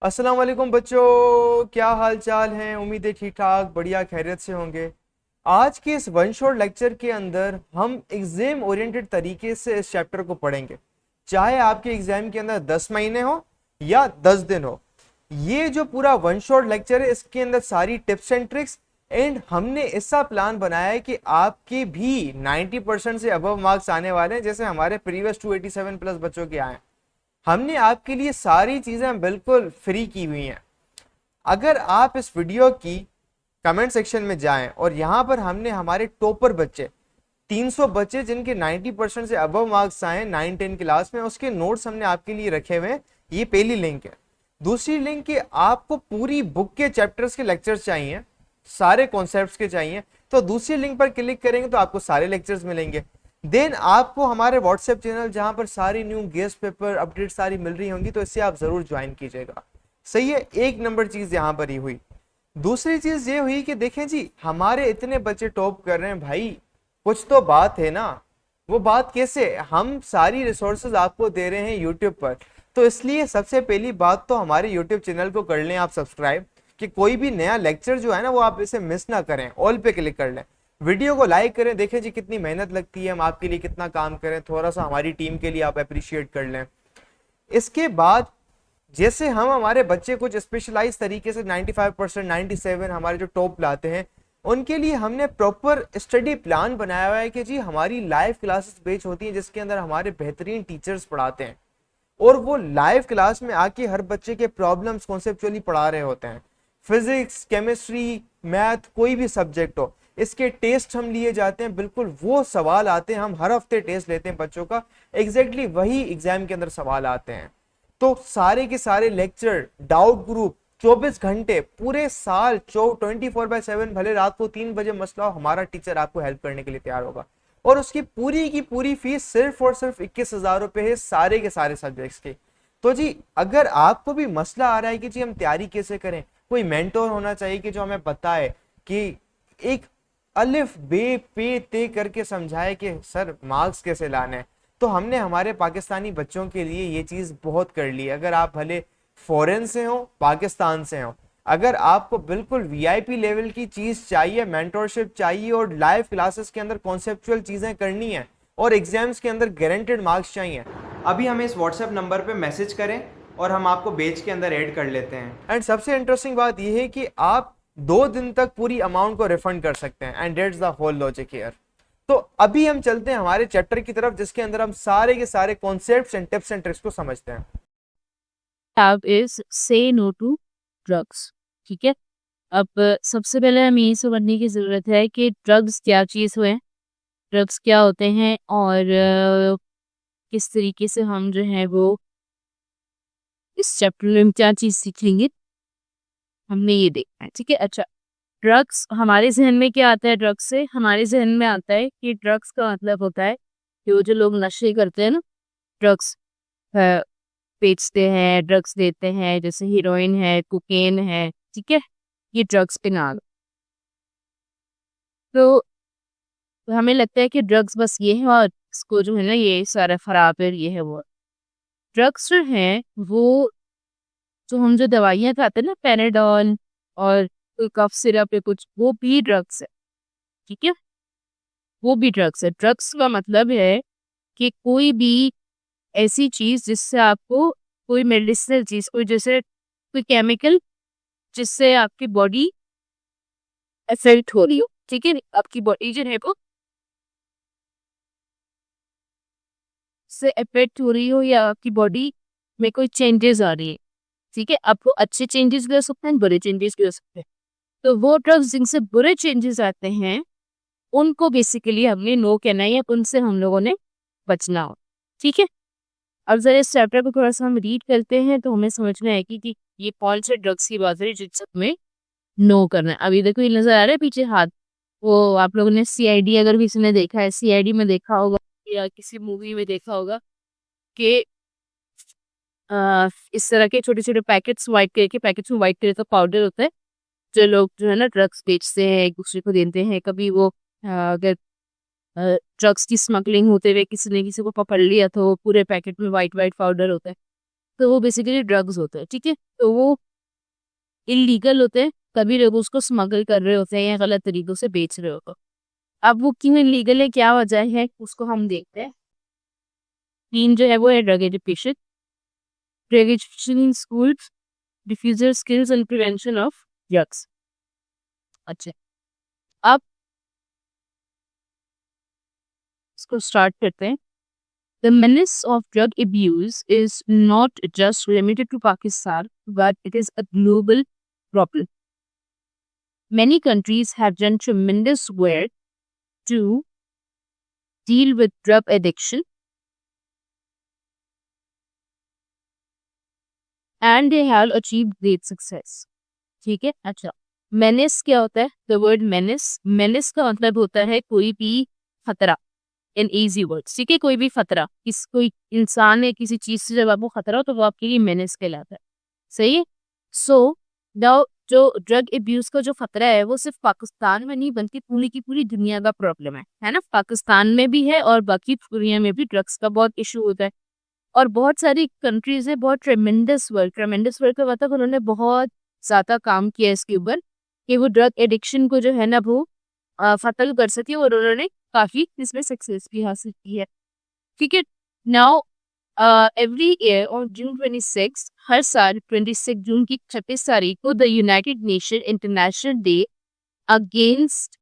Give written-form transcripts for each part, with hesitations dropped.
अस्सलाम वालेकुम बच्चों, क्या हाल चाल हैं। उम्मीद है ठीक ठाक बढ़िया खैरियत से होंगे। आज के इस वन शॉट लेक्चर के अंदर हम एग्जाम ओरिएंटेड तरीके से इस चैप्टर को पढ़ेंगे। चाहे आपके एग्जाम के अंदर 10 महीने हो या 10 दिन हो, ये जो पूरा वन शॉट लेक्चर है इसके अंदर सारी टिप्स एंड ट्रिक्स एंड हमने ऐसा प्लान बनाया है कि आपके भी 90% से अबव मार्क्स आने वाले हैं, जैसे हमारे प्रीवियस 287 प्लस बच्चों के आए। हमने आपके लिए सारी चीजें बिल्कुल फ्री की हुई हैं। अगर आप इस वीडियो की कमेंट सेक्शन में जाएं और यहां पर हमने हमारे टॉपर बच्चे 300 बच्चे जिनके 90% से अबव मार्क्स आए 9-10 क्लास में, उसके नोट्स हमने आपके लिए रखे हुए हैं। ये पहली लिंक है। दूसरी लिंक कि आपको पूरी बुक के चैप्टर्स के लेक्चर्स चाहिए, सारे कॉन्सेप्ट्स के चाहिए, तो दूसरी लिंक पर क्लिक करेंगे तो आपको सारे लेक्चर्स मिलेंगे। देन आपको हमारे व्हाट्सएप चैनल जहां पर सारी न्यू गेस्ट पेपर अपडेट सारी मिल रही होंगी, तो इससे आप जरूर ज्वाइन कीजिएगा। सही है, एक नंबर चीज यहां पर ही हुई। दूसरी चीज ये हुई कि देखें जी, हमारे इतने बच्चे टॉप कर रहे हैं भाई, कुछ तो बात है ना। वो बात कैसे, हम सारी रिसोर्सेज आपको दे रहे हैं यूट्यूब पर, तो इसलिए सबसे पहली बात तो हमारे यूट्यूब चैनल को कर लें आप सब्सक्राइब, कि कोई भी नया लेक्चर जो है ना वो आप इसे मिस ना करें। ऑल पे क्लिक कर लें, वीडियो को लाइक करें, देखें जी कितनी मेहनत लगती है, हम आपके लिए कितना काम करें, थोड़ा सा हमारी टीम के लिए आप अप्रिशिएट कर लें। इसके बाद जैसे हम हमारे बच्चे कुछ स्पेशलाइज तरीके से 95% 97 हमारे जो टॉप लाते हैं, उनके लिए हमने प्रॉपर स्टडी प्लान बनाया हुआ है कि जी हमारी लाइव क्लासेस बेच होती हैं जिसके अंदर हमारे बेहतरीन टीचर्स पढ़ाते हैं और वो लाइव क्लास में आके हर बच्चे के प्रॉब्लम्स कॉन्सेप्चुअली पढ़ा रहे होते हैं। फिजिक्स, केमिस्ट्री, मैथ, कोई भी सब्जेक्ट हो, इसके टेस्ट हम लिए जाते हैं, बिल्कुल वो सवाल आते हैं। हम हर हफ्ते टेस्ट लेते हैं बच्चों का, एग्जैक्टली वही एग्जाम के अंदर सवाल आते हैं। तो सारे के सारे लेक्चर, डाउट ग्रुप, 24 घंटे पूरे साल 24/7, भले रात को 3 बजे मसला हो, हमारा टीचर आपको हेल्प करने के लिए तैयार होगा। और उसकी पूरी की पूरी फीस सिर्फ और सिर्फ 21,000 रुपए है, सारे के सारे सब्जेक्ट्स की। तो जी अगर आपको भी मसला आ रहा है कि जी हम तैयारी कैसे करें, कोई मेंटोर होना चाहिए कि जो हमें बताए कि एक अलिफ बे पे ते करके समझाए कि सर मार्क्स कैसे लाने हैं, तो हमने हमारे पाकिस्तानी बच्चों के लिए ये चीज बहुत कर ली। अगर आप भले फॉरेन से हो, पाकिस्तान से हो, अगर आपको बिल्कुल वीआईपी लेवल की चीज चाहिए, मेंटोरशिप चाहिए और लाइव क्लासेस के अंदर कॉन्सेप्चुअल चीजें करनी है और एग्जाम्स के अंदर गारंटेड मार्क्स चाहिए, अभी हमें इस व्हाट्सएप नंबर पे मैसेज करें और हम आपको बेच के अंदर ऐड कर लेते हैं। एंड सबसे इंटरेस्टिंग बात यह है कि आप 2 दिन तक पूरी अमाउंट को रिफंड कर सकते हैं। And that's the whole logic here. तो अभी हम चलते हैं हमारे चैप्टर की तरफ, जिसके अंदर हम सारे के सारे concepts and tips and tricks को समझते हैं। have is say no to drugs। ठीक है। अब सबसे पहले हमें ये समझने की ज़रूरत है कि ड्रग्स क्या चीज़ है, ड्रग्स क्या होते हैं और किस तरीके से हम जो है वो इस चैप्टर में क्या चीज़ सीखेंगे, हमने ये देखना है। ठीक है। अच्छा, ड्रग्स हमारे जहन में क्या आता है? ड्रग्स से हमारे जहन में आता है कि ड्रग्स का मतलब होता है कि वो जो लोग नशे करते हैं ना, ड्रग्स बेचते हैं, ड्रग्स देते हैं, जैसे हीरोइन है, कोकेन है। ठीक है, ये ड्रग्स के नाम। तो हमें लगता है कि ड्रग्स बस ये है और इसको जो है ना ये सारा खराब है, ये है वो। ड्रग्स जो हैं वो, जो हम जो दवाइयाँ खाते हैं ना, पेनाडॉल और कोई कफ सिरप या कुछ, वो भी ड्रग्स है। ठीक है, वो भी ड्रग्स है। ड्रग्स का मतलब है कि कोई भी ऐसी चीज जिससे आपको, कोई मेडिसिनल चीज, कोई जैसे कोई केमिकल जिससे आपकी बॉडी इफेक्ट हो रही हो। ठीक है, आपकी बॉडी जो है वो से इफेक्ट हो रही हो या आपकी बॉडी में कोई चेंजेस आ रही है। ठीक है, आपको अच्छे चेंजेस भी हो सकते हैं, बुरे चेंजेस भी हो सकते हैं। तो वो ड्रग्स जिनसे बुरे चेंजेस आते हैं उनको बेसिकली हमने नो कहना है या उनसे हम लोगों ने बचना हो। ठीक है, अब जरा इस चैप्टर को थोड़ा सा हम रीड करते हैं तो हमें समझना है कि ये कौन से ड्रग्स की बात है जिनसे हमें नो करना है। अभी देखो ये नजर आ रहा है पीछे हाथ, वो आप लोगों ने सीआईडी, अगर किसी ने देखा है, सीआईडी में देखा होगा या किसी मूवी में देखा होगा कि इस तरह के छोटे छोटे पैकेट्स, व्हाइट कलर के पैकेट्स में व्हाइट कलर का पाउडर होता है, जो लोग जो है ना ड्रग्स बेचते हैं एक दूसरे को देते हैं। कभी वो अगर ड्रग्स की स्मगलिंग होते हुए किसी ने किसी को पकड़ लिया तो पूरे पैकेट में व्हाइट व्हाइट पाउडर होता है। तो वो बेसिकली ड्रग्स होते हैं, ठीक है। तो वो इलीगल होते हैं, कभी लोग उसको स्मगल कर रहे होते हैं या गलत तरीकों से बेच रहे होते हैं। अब वो क्यों इलीगल है, क्या वजह है, उसको हम देखते हैं। तीन जो है वो है drug education, in school, diffuser skills and prevention of drugs. अच्छा, अब इसको स्टार्ट करते हैं। The menace of drug abuse is not just limited to Pakistan, but it is a global problem. Many countries have done tremendous work to deal with drug addiction, and they have achieved great success. ठीक है। अच्छा, menace क्या होता है? The word menace का मतलब होता है कोई भी खतरा, इन इजी वर्ड्स, ठीक है। कोई भी खतरा, कोई इंसान है किसी चीज से जब आपको खतरा हो तो वो आपके लिए मेनेस कहलाता है, सही है। सो नाउ जो ड्रग एब्यूज का जो खतरा है वो सिर्फ पाकिस्तान में नहीं बल्कि पूरी की पूरी दुनिया का प्रॉब्लम है ना। पाकिस्तान में भी है और बाकी दुनिया में भी ड्रग्स का बहुत इशू होता है। और बहुत सारी कंट्रीज है, बहुत ट्रेमेंडस वर्क का मतलब उन्होंने बहुत ज्यादा काम किया इसके ऊपर कि वो ड्रग एडिक्शन को जो है ना वो खत्म कर सके, और उन्होंने काफी इसमें सक्सेस भी हासिल की है, ठीक है। Now every year on June 26, हर साल 26 जून की 26 तारीख को the United nation international day against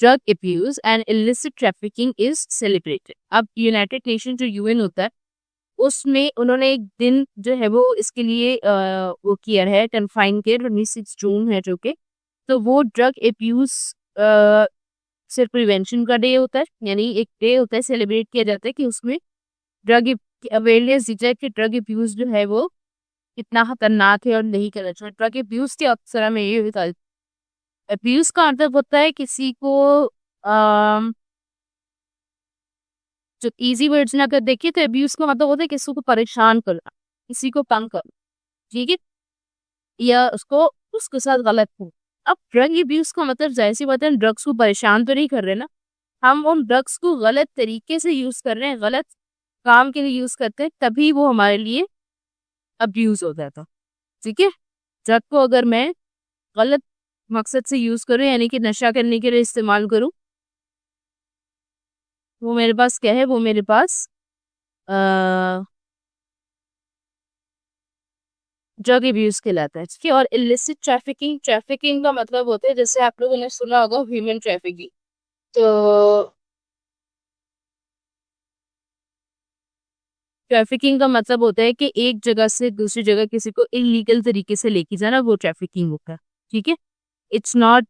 drug abuse and illicit trafficking is celebrated. अब यूनाइटेड नेशन जो यूएन होता है उसमें उन्होंने एक दिन जो है वो इसके लिए वो किया है, कन्फाइन किया, 26 जून है जो कि, तो वो ड्रग अब्यूज सिर्फ प्रिवेंशन का डे होता है, यानी एक डे होता है, सेलिब्रेट किया जाता है कि उसमें ड्रग अवेयरनेस दी जाए कि ड्रग अब्यूज जो है वो कितना खतरनाक है और नहीं करना चाहिए। ड्रग अब्यूज के अक्सर में ये होता है, अब्यूज का मतलब होता है किसी को जो इजी वर्ड्स ना कर देखिए तो अब्यूज का मतलब होता है किसी को परेशान करना, किसी को तंग करना, ठीक है, या उसको उसके साथ गलत हो। अब ड्रग अब्यूज का मतलब जाहिर सी बात है, ड्रग्स को परेशान तो नहीं कर रहे ना, हम उन ड्रग्स को गलत तरीके से यूज कर रहे हैं, गलत काम के लिए यूज करते हैं, तभी वो हमारे लिए अब्यूज हो जाता, ठीक है। ड्रग को अगर मैं गलत मकसद से यूज करूं, यानी कि नशा करने के लिए इस्तेमाल करूं, वो मेरे पास क्या है, वो मेरे पास ड्रग अब्यूज कहलाता है, ठीक है। और इलिसिट ट्रैफिकिंग का मतलब होता है, जैसे आप लोगों ने सुना होगा ह्यूमन ट्रैफिकिंग, तो ट्रैफिकिंग का मतलब होता है कि एक जगह से दूसरी जगह किसी को इलीगल तरीके से लेके जाना, वो ट्रैफिकिंग होता है, ठीक है। इट्स नॉट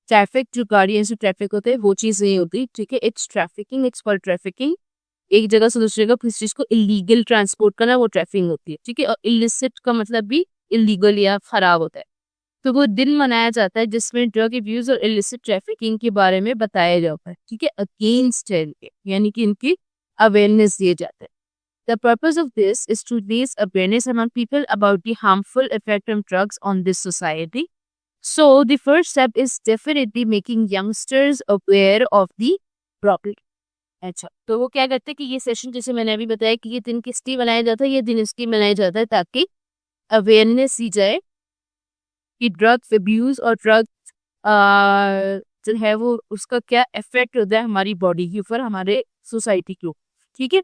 ट्रैफिक, जो गाड़ियां से ट्रैफिक होते हैं वो चीज नहीं होती, ठीक है। It's trafficking, it's for trafficking, एक जगह से दूसरी जगह किसी चीज को इलीगल ट्रांसपोर्ट करना, वो ट्रैफिकिंग होती है, ठीक है। और इलिसिट का मतलब भी इलीगल या खराब होता है। तो वो दिन मनाया जाता है जिसमें ड्रग अब्यूज और इलिसिट ट्रैफिकिंग के बारे में बताया जाता है, ठीक है, अगेंस्ट है, यानी कि इनकी अवेयरनेस दिए जाते हैं। The purpose of this is to raise awareness among people about the harmful effect of drugs on this society. So the first step is definitely making youngsters aware of the problem. अच्छा, तो वो क्या करते हैं कि ये session, जैसे मैंने अभी बताया कि ये दिन किस लिए मनाया जाता है, ये दिन इसलिए मनाया जाता है ताकि अवेयरनेस दी जाए कि ड्रग्स अब्यूज और ड्रग्स जो है वो उसका क्या इफेक्ट होता है हमारी बॉडी के ऊपर, हमारे सोसाइटी के ऊपर, ठीक है।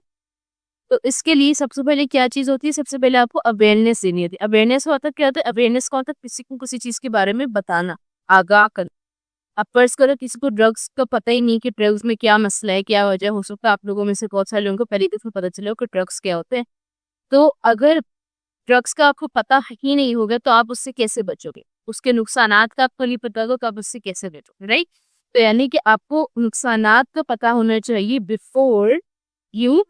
तो इसके लिए सबसे पहले क्या चीज होती है, सबसे पहले आपको अवेयरनेस देनी होती है। अवेयरनेस का मतलब क्या होता है, अवेयरनेस का मतलब किसी को किसी चीज के बारे में बताना, आगाह करना। अब पर्स करो किसी को ड्रग्स का पता ही नहीं कि ड्रग्स में क्या मसला है, क्या वजह हो सकता है, आप लोगों में से बहुत सारे लोगों को पहली दफा पता चले कि ड्रग्स क्या होते हैं। तो अगर ड्रग्स का आपको पता ही नहीं होगा तो आप उससे कैसे बचोगे, उसके नुकसानात का आपको नहीं पता होगा तो आप उससे कैसे बचोगे, राइट। तो यानी कि आपको नुकसानात का पता होना चाहिए बिफोर यू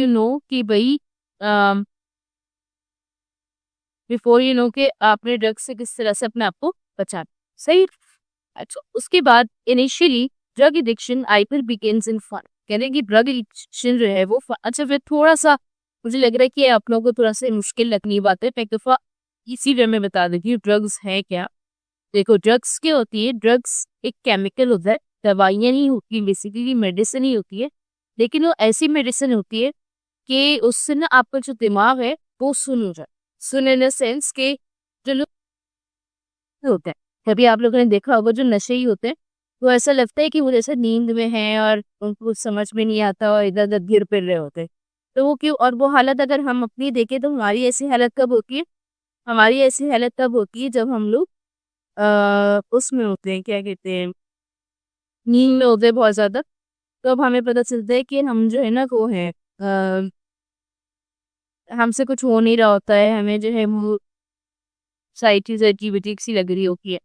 नो कि भाई बिफोर यू नो कि आपने ड्रग्स से किस तरह से अपने आप को बचाना, सही। अच्छा, उसके बाद इनिशियली ड्रग एडिक्शन आइपर बिगिंस इन फन, कहते हैं कि ड्रग एडिक्शन जो है वो अच्छा, फिर थोड़ा सा मुझे लग रहा है कि आप लोगों को थोड़ा सा मुश्किल लगनी बात है, मैं एक दफा इसी वे में बता देती हूँ ड्रग्स है क्या। देखो ड्रग्स क्या होती है, ड्रग्स एक केमिकल होता है दवाइयाँ नहीं होती, बेसिकली मेडिसिन ही होती है, लेकिन वो ऐसी मेडिसिन होती है कि उससे ना आपका जो दिमाग है वो सुन हो जाए। सुन इन द सेंस कि जो लोग होते हैं, कभी आप लोगों ने देखा होगा जो नशेई होते हैं, वो ऐसा लगता है कि वो जैसे नींद में हैं और उनको कुछ समझ में नहीं आता और इधर-उधर गिर फिर रहे होते हैं। तो वो क्यों, और वो हालत अगर हम अपनी देखें तो हमारी ऐसी हालत कब होती है? हमारी ऐसी हालत तब होती है जब हम लोग उसमें होते हैं, क्या कहते हैं, नींद में होते हैं बहुत ज़्यादा। तो अब हमें पता चलता है कि हम जो है ना वो है, हमसे कुछ हो नहीं रहा होता है, हमें जो है वो सारी चीज़ें अजीब-अजीब सी लग रही होती है।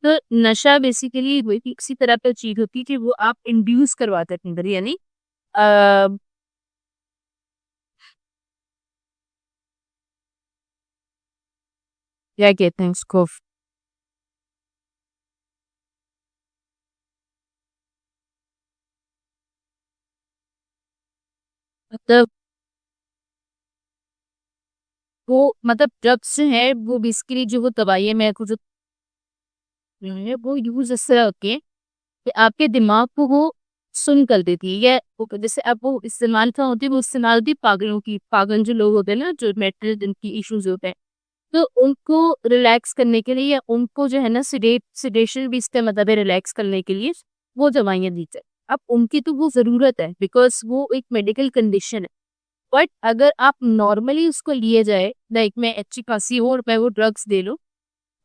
तो नशा बेसिकली वही किसी तरह का चीज़ होती है कि वो आप इंड्यूस करवाते हैं अपने अंदर, यानी अ, क्या कहते हैं उसको, मतलब वो मतलब ड्रग्स जो है वो बेसिकली जो वो दवाइयाँ मेरे को जो है वो यूज़ इस तरह होती है कि आपके दिमाग को वो सुन्न कर देती है, या वो जैसे अब वो इस्तेमाल क्या होती है, वो इस्तेमाल होती है पागलों की। पागल जो लोग होते हैं ना, जो मेंटल जिनकी इश्यूज़ होते हैं, तो उनको रिलैक्स करने के लिए या उनको जो है ना सिडेशन भी इसका मतलब है रिलैक्स करने के लिए वो दवाइयाँ दी जाए। अब उनकी तो वो ज़रूरत है बिकॉज़ वो एक मेडिकल कंडीशन है। बट अगर आप नॉर्मली उसको लिए जाए, लाइक मैं अच्छी खाँसी हो और मैं वो ड्रग्स ले लूँ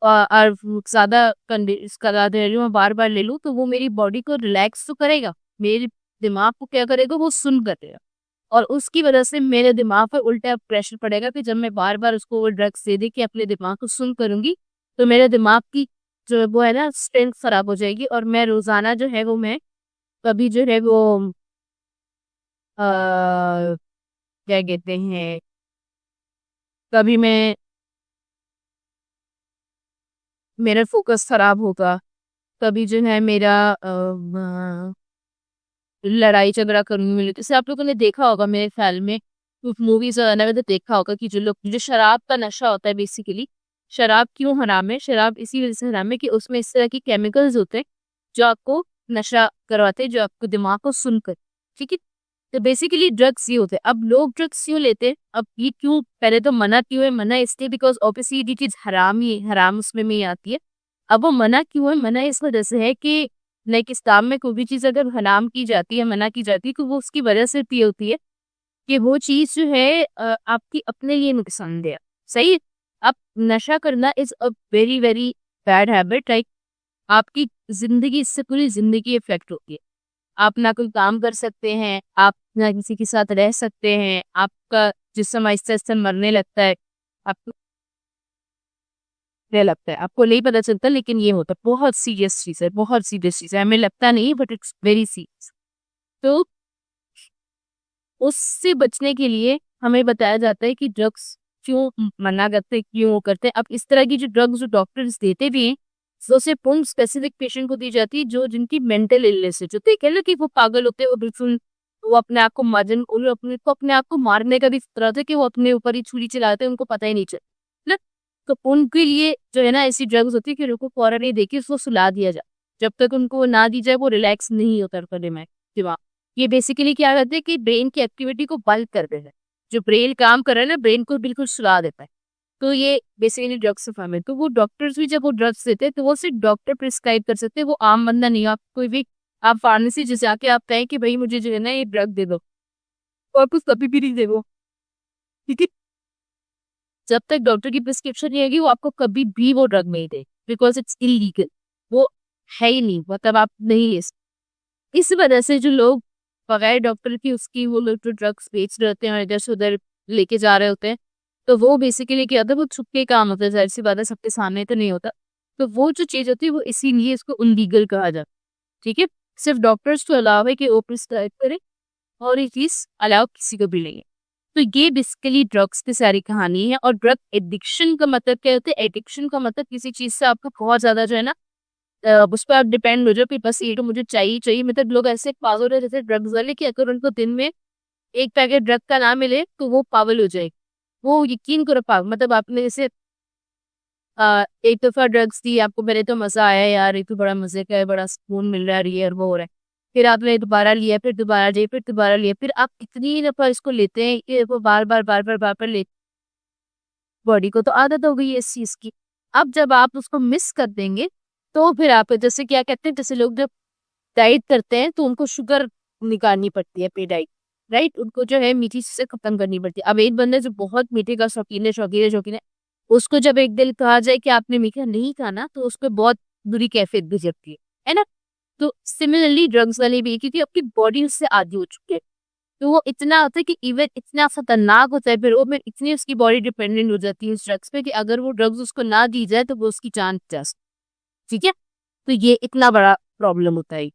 और ज़्यादा करा दे रही हूँ, मैं बार-बार ले लूँ, तो वो मेरी बॉडी को रिलैक्स तो करेगा, मेरे दिमाग को क्या करेगा, वो सुन्न कर देगा। और उसकी वजह से मेरे दिमाग पे उल्टा प्रेशर पड़ेगा कि जब मैं बार-बार उसको वो ड्रग्स दे दे के अपने दिमाग को सुन्न करूँगी, तो मेरे दिमाग की जो है वो है ना स्ट्रेंथ खराब हो जाएगी और मैं रोज़ाना जो है वो मैं कभी जो है वो क्या कहते हैं, कभी मैं मेरा फ़ोकस खराब होगा, कभी जो है मेरा लड़ाई झगड़ा करने मिले। जैसे आप लोगों ने देखा होगा मेरे ख्याल में कुछ मूवीज़ वगैरह में तो देखा होगा कि जो लोग जो शराब का नशा होता है बेसिकली, शराब क्यों हराम है? शराब इसी वज़ह से हराम है कि उसमें इस तरह के केमिकल्स होते हैं जो आपको नशा करवाते हैं, जो आपको दिमाग को सुन्न कर, ठीक है? तो बेसिकली ड्रग्स ये होते हैं। अब लोग ड्रग्स क्यों लेते हैं? अब ये क्यों, पहले तो मना क्यों है? मना इसलिए बिकॉज़ ऑब्वियसली ये चीज़ हराम ही है, हराम उसमें में ही आती है। अब वो मना क्यों है? मना इस वज़ह से है कि लाइक इस्लाम में कोई भी चीज़ अगर हराम की जाती है, मना की जाती है, तो वो उसकी वजह सिर्फ़ ये होती है कि वो चीज़ जो है आपकी अपने लिए नुकसानदेह है। सही है? अब नशा करना is a very, very bad habit, like आपकी ज़िंदगी, इससे पूरी ज़िंदगी इफ़ेक्ट होती है। आप ना कोई काम कर सकते हैं, आप ना किसी के साथ रह सकते हैं, आपका जिस्म आहिस्ता-आहिस्ता मरने लगता है, आपको लगता है, आपको नहीं पता चलता लेकिन ये होता है। बहुत सीरियस चीज़ है, बहुत सीरियस चीज़ है, हमें लगता नहीं बट इट्स वेरी सीरियस। तो उससे बचने के लिए हमें बताया जाता है कि ड्रग्स क्यों मना करते हैं, क्यों वो करते हैं। अब इस तरह की जो ड्रग्स जो डॉक्टर्स देते भी हैं, वो सिर्फ़ उन स्पेसिफिक पेशेंट को दी जाती है जो जिनकी मेंटल इलनेस है। जो तो ये कह लो कि वो पागल होते हैं, वो बिल्कुल वो अपने आप को माजन उन अपने आप को मारने का भी खतरा होता है कि वो अपने ऊपर ही छुरी चलाते हैं, उनको पता ही नहीं चलता। ना? तो उनके लिए जो है ना ऐसी ड्रग्स होती है कि उनको फ़ौरन ही देके उसको सुला दिया जाए। जब तक उनको ना दी जाए वो रिलैक्स नहीं होता उनका दिमाग। ये बेसिकली क्या करते हैं कि ब्रेन की एक्टिविटी को बंद कर देता है। जो ब्रेन काम कर रहा है ना, ब्रेन को बिल्कुल सुला देता है। तो ये बेसिकली ड्रग्स से फॉर्म है। तो वो डॉक्टर्स भी जब वो ड्रग्स देते हैं तो वो सिर्फ डॉक्टर प्रिस्क्राइब कर सकते हैं, वो आम बंदा नहीं। आप कोई भी आप फार्मेसी ज जाके आप कहें कि भई मुझे जो है ना ये ड्रग दे दो, तो आपको कभी भी नहीं देगा, ठीक है? जब तक डॉक्टर की प्रिस्क्रिप्शन नहीं होगी वो आपको कभी भी वो ड्रग नहीं देगा बिकॉज़ इट्स इल्लीगल। वो है ही नहीं, मतलब आप नहीं ले सकते। इस वजह से जो लोग बगैर डॉक्टर की उसकी वो लोग जो ड्रग्स बेच रहे होते हैं और इधर से उधर लेके जा रहे होते हैं, तो वो बेसिकली क्या होता है, वो छुपके काम होता है, ज़ाहिर-सी बात है सबके सामने तो नहीं होता। तो वो जो चीज़ होती है वो इसीलिए इसको इल्लीगल कहा जाता है, ठीक है? सिर्फ डॉक्टर्स को अलाउ है कि वो प्रिस्क्राइब करें और ये चीज़ अलाउ किसी को भी नहीं है। तो ये बेसिकली ड्रग्स की सारी कहानी है। और ड्रग एडिक्शन का मतलब क्या होता है? एडिक्शन का मतलब किसी चीज़ से आपका बहुत ज़्यादा जो है ना उस पे आप डिपेंड हो जाओ कि बस ये तो मुझे चाहिए ही चाहिए। मतलब लोग ऐसे पागल है जैसे ड्रग्स वाले कि अगर उनको दिन में 1 पैकेट ड्रग का ना मिले तो वो पागल हो जाएँगे। वो यकीन करो मतलब आपने जैसे एक दफा ड्रग्स दी आपको, पहले तो मजा आया यार, ये तो बड़ा मजे का है, बड़ा सुकून मिल रहा है, ये और वो हो रहा है। फिर आपने दोबारा लिया, फिर दोबारा लिया, फिर दोबारा लिया, फिर आप इतनी दफा इसको लेते हैं कि वो बार बार ले, बॉडी को तो आदत हो गई है इस चीज की। अब जब आप उसको मिस कर देंगे तो फिर आप जैसे क्या कहते हैं, जैसे लोग जब डाइट करते हैं तो उनको शुगर निकालनी पड़ती है, पे डाइट, राइट, उनको जो है मीठी चीजें खत्म करनी पड़ती है। अब एक बंदा जो बहुत मीठे का शौकीन है, उसको जब एक दिन कहा जाए कि आपने मीठा नहीं खाना, तो उसको बहुत बुरी कैफियत गुजरती है ना। तो सिमिलरली ड्रग्स वाले भी, क्योंकि आपकी बॉडी उससे आदी हो चुकी है, तो वो इतना होता है कि इवन इतना खतरनाक होता है, फिर वो फिर इतनी उसकी बॉडी डिपेंडेंट हो जाती है उस ड्रग्स पे कि अगर वो ड्रग्स उसको ना दी जाए तो वो उसकी जान जा सकती है, ठीक है। तो ये इतना बड़ा प्रॉब्लम होता है।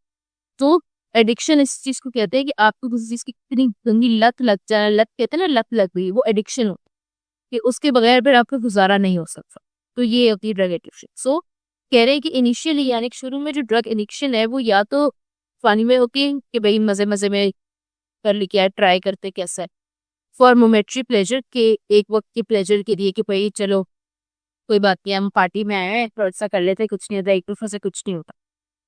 तो एडिक्शन इस चीज को कहते हैं कि आपको किसी चीज की इतनी गंदी लत लग जाए, लत कहते हैं ना, लत लग गई, वो एडिक्शन हो कि उसके बगैर फिर आपका गुजारा नहीं हो सकता। तो ये होती है ड्रग एडिक्शन। सो कह रहे हैं कि इनिशियली यानी कि शुरू में जो ड्रग एडिक्शन है वो या तो फनी में होती है कि भाई मजे मजे में कर ली, क्या ट्राई करते कैसा है, फॉर मोमेंट्री प्लेजर के, एक वक्त के प्लेजर के लिए कि भाई चलो कोई बात नहीं, हम पार्टी में आए हैं, थोड़ा सा कर लेते हैं, कुछ नहीं होता, एक दूसरे से कुछ नहीं होता।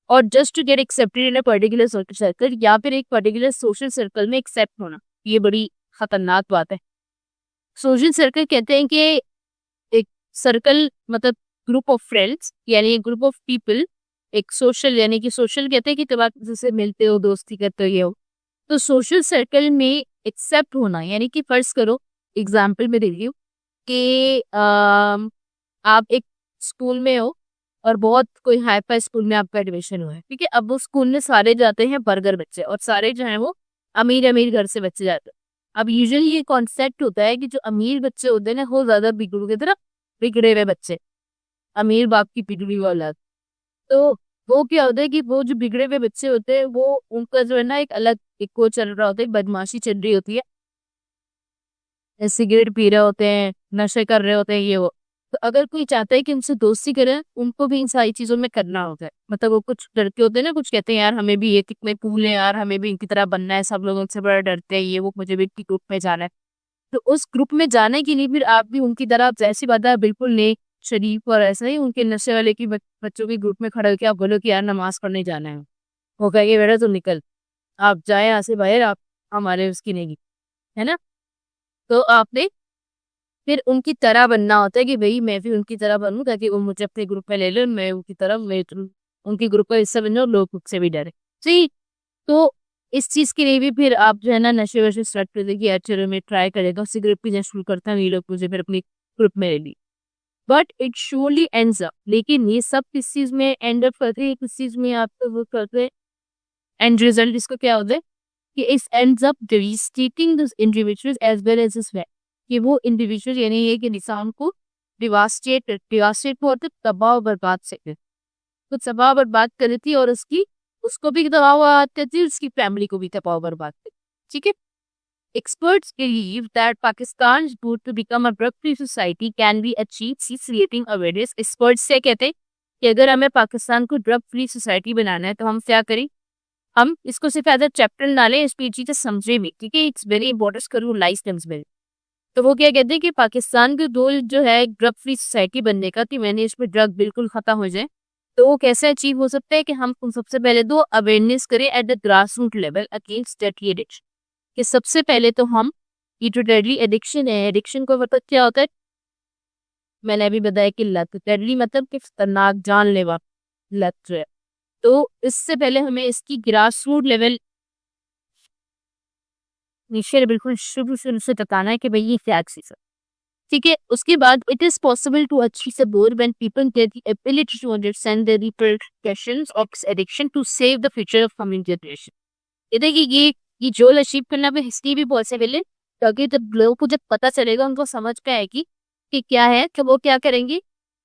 और just to get accepted in a particular social circle, या फिर एक पर्टिकुलर सोशल सर्कल में एक्सेप्ट होना, ये बड़ी खतरनाक बात है। सोशल सर्कल कहते हैं कि एक सर्कल मतलब ग्रुप ऑफ फ्रेंड्स, यानी एक ग्रुप ऑफ पीपल, एक सोशल, यानी कि सोशल कहते हैं कि जब आप जैसे मिलते हो, दोस्ती करते हो, ये हो। तो सोशल सर्कल में एक्सेप्ट होना, यानी कि फर्ज करो, एग्जाम्पल में दे रही हूँ कि आप एक स्कूल में हो और बहुत कोई हाई फाई स्कूल में आपका एडमिशन हुआ है, ठीक है। अब वो स्कूल में सारे जाते हैं बर्गर बच्चे, और सारे जो है वो अमीर अमीर घर से बच्चे जाते हैं। अब यूजुअली ये कॉन्सेप्ट होता है कि जो अमीर बच्चे होते हैं ना, वो ज्यादा बिगड़ू की तरह बिगड़े हुए बच्चे, अमीर बाप की बिगड़ी हुई औलाद। तो वो क्या होता है कि वो जो बिगड़े हुए बच्चे होते हैं, वो उनका जो है ना एक अलग एक वो चल रहा होता है, बदमाशी चल रही होती है, सिगरेट पी रहे होते हैं, नशे कर रहे होते हैं, ये वो। तो अगर कोई चाहता है कि उनसे दोस्ती करे, उनको भी इन सारी चीजों में करना होता है। मतलब वो कुछ लड़के होते हैं ना, कुछ कहते हैं यार हमें भी ये कितने कूल है यार, हमें भी इनकी तरह बनना है, सब लोग उनसे बड़ा डरते हैं, ये वो, मुझे भी इनकी ग्रुप में जाना है। तो उस ग्रुप में जाने के लिए फिर आप भी उनकी तरह, जैसी बात है, बिल्कुल नेक शरीफ और ऐसा ही उनके नशे वाले की बच्चों के ग्रुप में खड़े होकर आप बोलो कि यार नमाज पढ़ने जाना है, वो कहेंगे बेटा तुम निकल, आप जाए यहाँ से बाहर, आप हमारे उसकी नहीं, है ना। तो आपने फिर उनकी तरह बनना होता है कि भाई मैं भी उनकी तरह बनूं, ताकि वो मुझे अपने ग्रुप में ले ले, मैं उनकी तरह, मैं उनकी ग्रुप का हिस्सा बन जाऊं, लोग मुझसे भी डरे। जी। तो इस चीज के लिए भी फिर आप जो है ना नशे वशे स्टार्ट कर देगी, यार चलो मैं ट्राई करेगा, सिगरेट पीना शुरू करता हूँ, ये लोग मुझे फिर अपनी ग्रुप में ले ली। But it surely ends up, लेकिन ये सब किस चीज में एंड अप करते हैं, किस चीज में आप वो करते हैं, एंड रिजल्ट इसको क्या होता है कि इस ends up devastating this individuals as well as his family, कि वो इंडिविजुअल यानी ये कि इंसान को डिवास्टेट को मतलब तबाह और बर्बाद से तो तबाह बर्बाद कर देती है, और उसकी उसको भी तबाह बर्बाद करती है, उसकी फैमिली को भी तबाह बर्बाद करती है, ठीक है। Experts believe that Pakistan's road to become a drug-free society can be achieved through creating awareness. Experts से कहते हैं कि अगर हमें पाकिस्तान को ड्रग फ्री सोसाइटी बनाना है तो हम क्या करें, हम इसको सिर्फ एज अ चैप्टर ना लें, इस पे चीजें समझे भी, ठीक है। इट्स वेरी इंपॉर्टेंट करूँ लाइफ टर्म्स में। तो वो क्या कहते हैं कि पाकिस्तान का गोल जो है ड्रग फ्री सोसाइटी बनने का, कि मैंने इसमें ड्रग बिल्कुल खत्म हो जाए, तो वो कैसे अचीव हो सकता है कि हम सबसे पहले तो अवेयरनेस करें at the grass root level against deadly addiction, कि सबसे पहले तो हम ये जो डेडली एडिक्शन है, एडिक्शन को मतलब क्या होता है, मैंने अभी बताया कि लत, डेडली मतलब कि खतरनाक जानलेवा लत जो है। तो इससे पहले हमें इसकी ग्रास रूट लेवल नीचे बिल्कुल शुरू शुरू से बताना है कि भाई ये क्या चीज है, ठीक है। उसके बाद it is possible to achieve a goal when people get the ability to understand the repercussions of addiction to save the future of coming generation. ये देखिए ये गोल अचीव करना भी हिस्ट्री भी पॉसिबल है, क्योंकि जब लोगों को जब पता चलेगा, उनको समझ में आएगी कि क्या है, कि वो क्या करेंगे,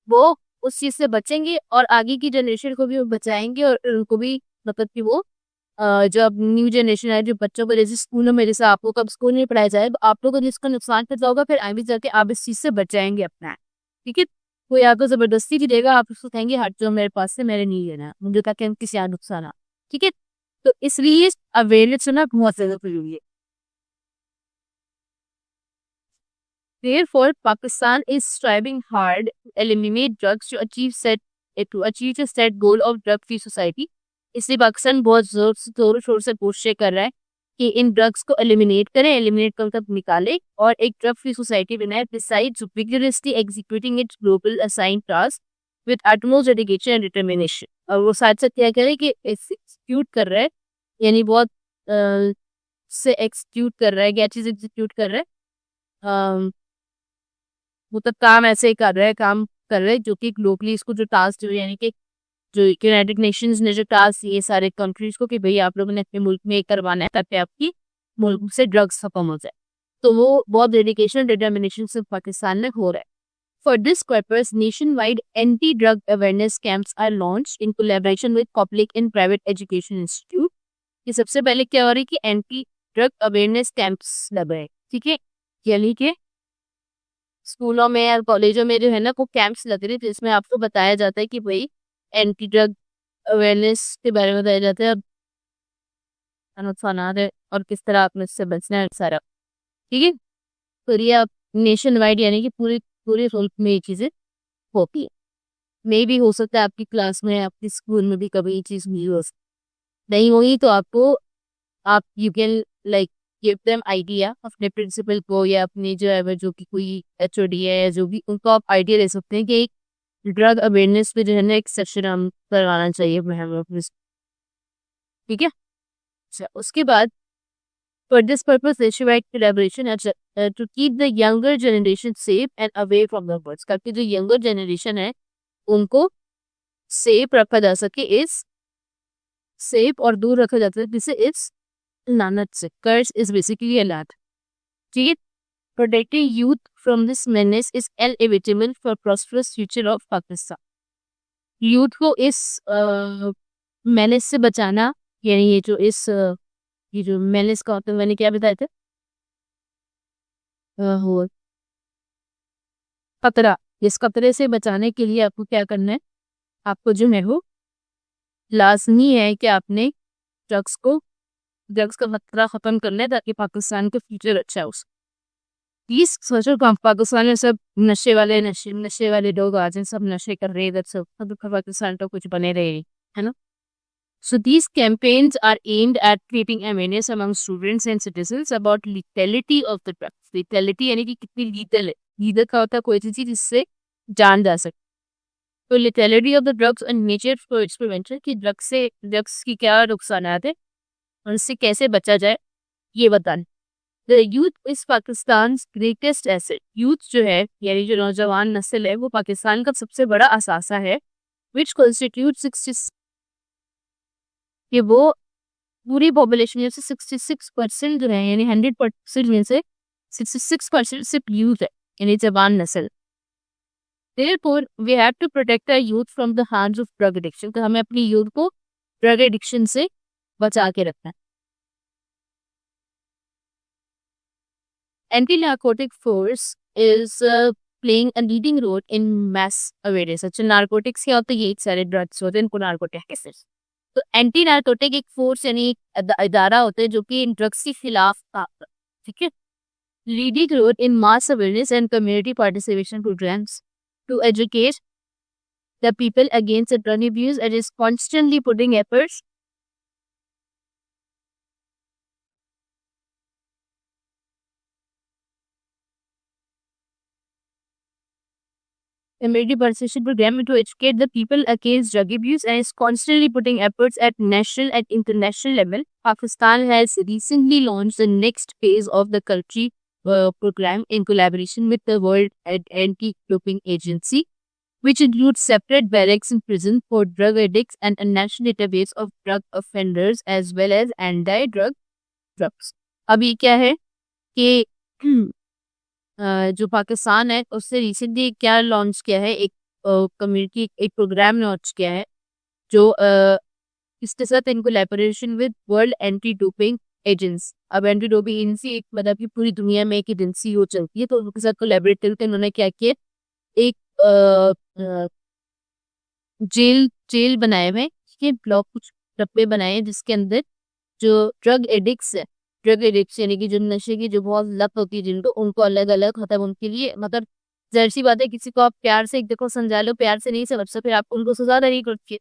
वो उस चीज से बचेंगे और आगे की जनरेशन को भी वो बचाएंगे, और उनको भी मतलब कि वो जो अब न्यू जनरेशन है, जो बच्चों को जैसे स्कूलों में, जैसे आप लोग अब स्कूल में पढ़ाया जाए, आप लोगों को जिसका नुकसान पहुंचा होगा, फिर आगे जाके आप इस चीज से बचाएंगे अपना, ठीक है। कोई आपको जबरदस्ती नहीं देगा, आप उसको कहेंगे हट जाओ मेरे पास से, मेरे नहीं लेना, मुझे ताकि हम किसी और नुकसान आ, ठीक है। तो इसलिए अवेयरनेस होना बहुत ज्यादा जरूरी है। Therefore, Pakistan is striving hard to eliminate drugs to achieve the set goal of drug-free society. इसलिए पाकिस्तान बहुत जोर शोर से कोशिश कर रहा है कि इन ड्रग्स को एलिमिनेट करें, एलिमिनेट कर मतलब निकाले और एक ड्रग फ्री सोसाइटी बनाए. Besides vigorously executing its global assigned task with utmost dedication and determination. और वो साथ साथ क्या करे कि एक्सिक्यूट कर रहा है, यानी बहुत से एक्सिक्यूट कर रहा है, क्या चीज एग्जीक्यूट कर रहा है, मतलब काम ऐसे ही कर रहे हैं जो कि ग्लोबली इसको जो टास्क जो यानी कि जो यूनाइटेड नेशंस ने जो टास्क ये सारे कंट्रीज को कि भाई आप लोगों ने अपने मुल्क में ये करवाना है ताकि आपकी मुल्क से ड्रग्स खत्म हो जाए, तो वो बहुत डेडिकेशन डिटर्मिनेशन से पाकिस्तान में हो रहा है. For this purpose, nationwide anti-drug awareness camps are launched in collaboration with public and private education institute. ये सबसे पहले क्या हो रही है कि एंटी ड्रग अवेयरनेस कैंप्स लग रहे हैं, ठीक है, यानी कि स्कूलों में या कॉलेजों में जो है ना वो कैंप्स लग रहे हैं जिसमें आपको बताया जाता है कि भाई एंटी ड्रग अवेयरनेस के बारे में बताया जाता है, अब नुकसानात है और किस तरह आपने इससे बचना है सारा, ठीक है. तो ये आप नेशन वाइड यानी कि पूरे मुल्क में ये चीज़ें होती है. मे भी हो सकता है आपकी क्लास में आपके स्कूल में भी कभी ये चीज़ नहीं हुई तो आपको आप you can like give them idea अपने प्रिंसिपल को या अपने जो है जो कि कोई एचओडी है या जो भी, उनको आप आइडिया दे सकते हैं कि एक ड्रग अवेयरनेस पे जो है ना एक सेशन हम करवाना चाहिए अपने, ठीक है. अच्छा, उसके बाद for this purpose nationwide collaboration to keep the younger generation safe and away from the drugs, ताकि जो younger generation है उनको सेफ रखा जा सके, इस सेफ और दूर रखा जा सके जिससे इस लानत से. कर्ज इज बेसिकली a लात, ठीक है. Protecting youth from this menace is inevitable for prosperous future of Pakistan. Youth को इस menace से बचाना, यानी ये जो menace का होता है, मैंने क्या बताया था, वो खतरा, इस खतरे से बचाने के लिए आपको क्या करना है, आपको जो है वो लाजमी है कि आपने ड्रग्स का खतरा खत्म करना है ताकि पाकिस्तान का फ्यूचर अच्छा हो. प्लीज सोचो पाकिस्तान में सब नशे वाले लोग आ जाए, सब नशे कर रहे इधर सब पाकिस्तान तो कुछ बने रहे, है ना. So these campaigns are aimed at creating awareness among students and citizens about lethality of the drugs. Lethality यानी कि कितनी लीथल है. लीथल का होता है कोई चीज जिससे जान जा सके. तो lethality of the drugs and nature for its prevention, कि ड्रग्स की क्या नुकसानात है और उससे कैसे बचा जाए ये बताना. The youth is Pakistan's greatest asset. Youth जो है यानी जो नौजवान नस्ल है वो पाकिस्तान का सबसे बड़ा असासा है, which constitutes 60 कि वो पूरी पॉपुलेशन में से 66% जो है यानी 100% में से 66% सिर्फ यूथ है, यानी जवान नस्ल. Therefore, we have to protect our youth from the hands of drug addiction. तो हमें अपनी यूथ को ड्रग एडिक्शन से बचा के रखना है. Anti-narcotic force is playing a leading role in mass awareness. अच्छा, नार्कोटिक्स क्या होता है, ये सारे ड्रग्स होते हैं, इनको नार्कोटिक कहते हैं. तो एंटी नार्कोटिक एक फोर्स यानी एक इदारा होता है जो कि इन ड्रग्स के खिलाफ काम करता है, ठीक है. Leading role in mass awareness and community participation programmes to educate the people against drug abuse and is constantly putting efforts community participation program to educate the people against drug abuse and is constantly putting efforts at national and international level. Pakistan has recently launched the next phase of the country program in collaboration with the World Anti-Doping Agency, which includes separate barracks and prisons for drug addicts and a national database of drug offenders as well as anti-drug drugs. अभी क्या है कि जो पाकिस्तान है उससे recently क्या launch किया है, एक कम्युनिटी एक प्रोग्राम लॉन्च किया है जो इसके साथ in collaboration with world anti doping agency. अब एंटी डोपिंग एजेंसी एक मतलब कि पूरी दुनिया में एक एजेंसी हो चलती है, तो उनके साथ कोलैबोरेट करके उन्होंने क्या किया, एक जेल बनाए हुए, ठीक है, ब्लॉक कुछ डब्बे बनाए जिसके अंदर जो ड्रग एडिक्ट्स है ड्रग एडिक्ट यानी कि जो नशे की जो बहुत लत होती है जिनको, उनको अलग अलग खत्म उनके लिए मतलब जाहिर सी बात है, किसी को आप प्यार से एक देखो समझा लो, प्यार से नहीं समझ सकते, फिर आप उनको सजा देनी करती है।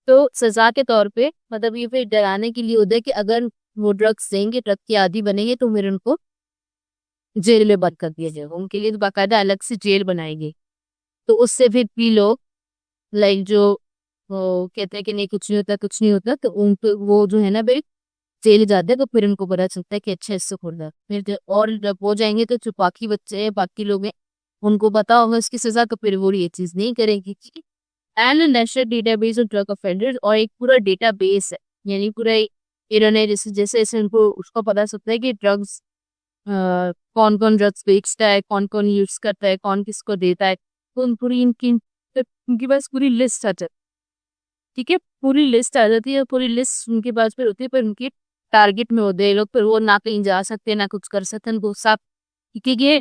तो सजा के तौर पे मतलब ये फिर डराने के लिए होता है कि अगर वो ड्रग्स देंगे, ड्रग के आदी बनेंगे, तो फिर उनको जेल में बंद कर दिया जाएगा। उनके लिए तो बाकायदा अलग से जेल बनाई गई। तो उससे फिर भी लोग लाइक जो वो कहते हैं कि नहीं कुछ नहीं होता, कुछ नहीं होता, तो उन पे वो जो है ना भाई जेल जाते हैं, तो फिर उनको पता चलता है कि अच्छा इससे खुल रहा। फिर और जब हो जाएंगे तो जो बाकी बच्चे हैं, बाकी लोग हैं, उनको पता होगा इसकी सजा, तो फिर वो ये चीज नहीं करेंगे। And national database of drug offenders, और एक पूरा डेटाबेस है, यानी पूरा इन्होंने जैसे जैसे जैसे उनको उसको पता चलता है कि ड्रग्स कौन कौन ड्रग्स बेचता है, कौन कौन यूज करता है, कौन किसको देता है, तो उन पूरी इनकी उनके पास पूरी लिस्ट आ जाती है। ठीक है, पूरी लिस्ट आ जाती है, पूरी लिस्ट उनके पास फिर होती है, पर उनके टारगेट में होते हैं लोग, फिर वो ना कहीं जा सकते ना कुछ कर सकते, उनको सब। क्योंकि ये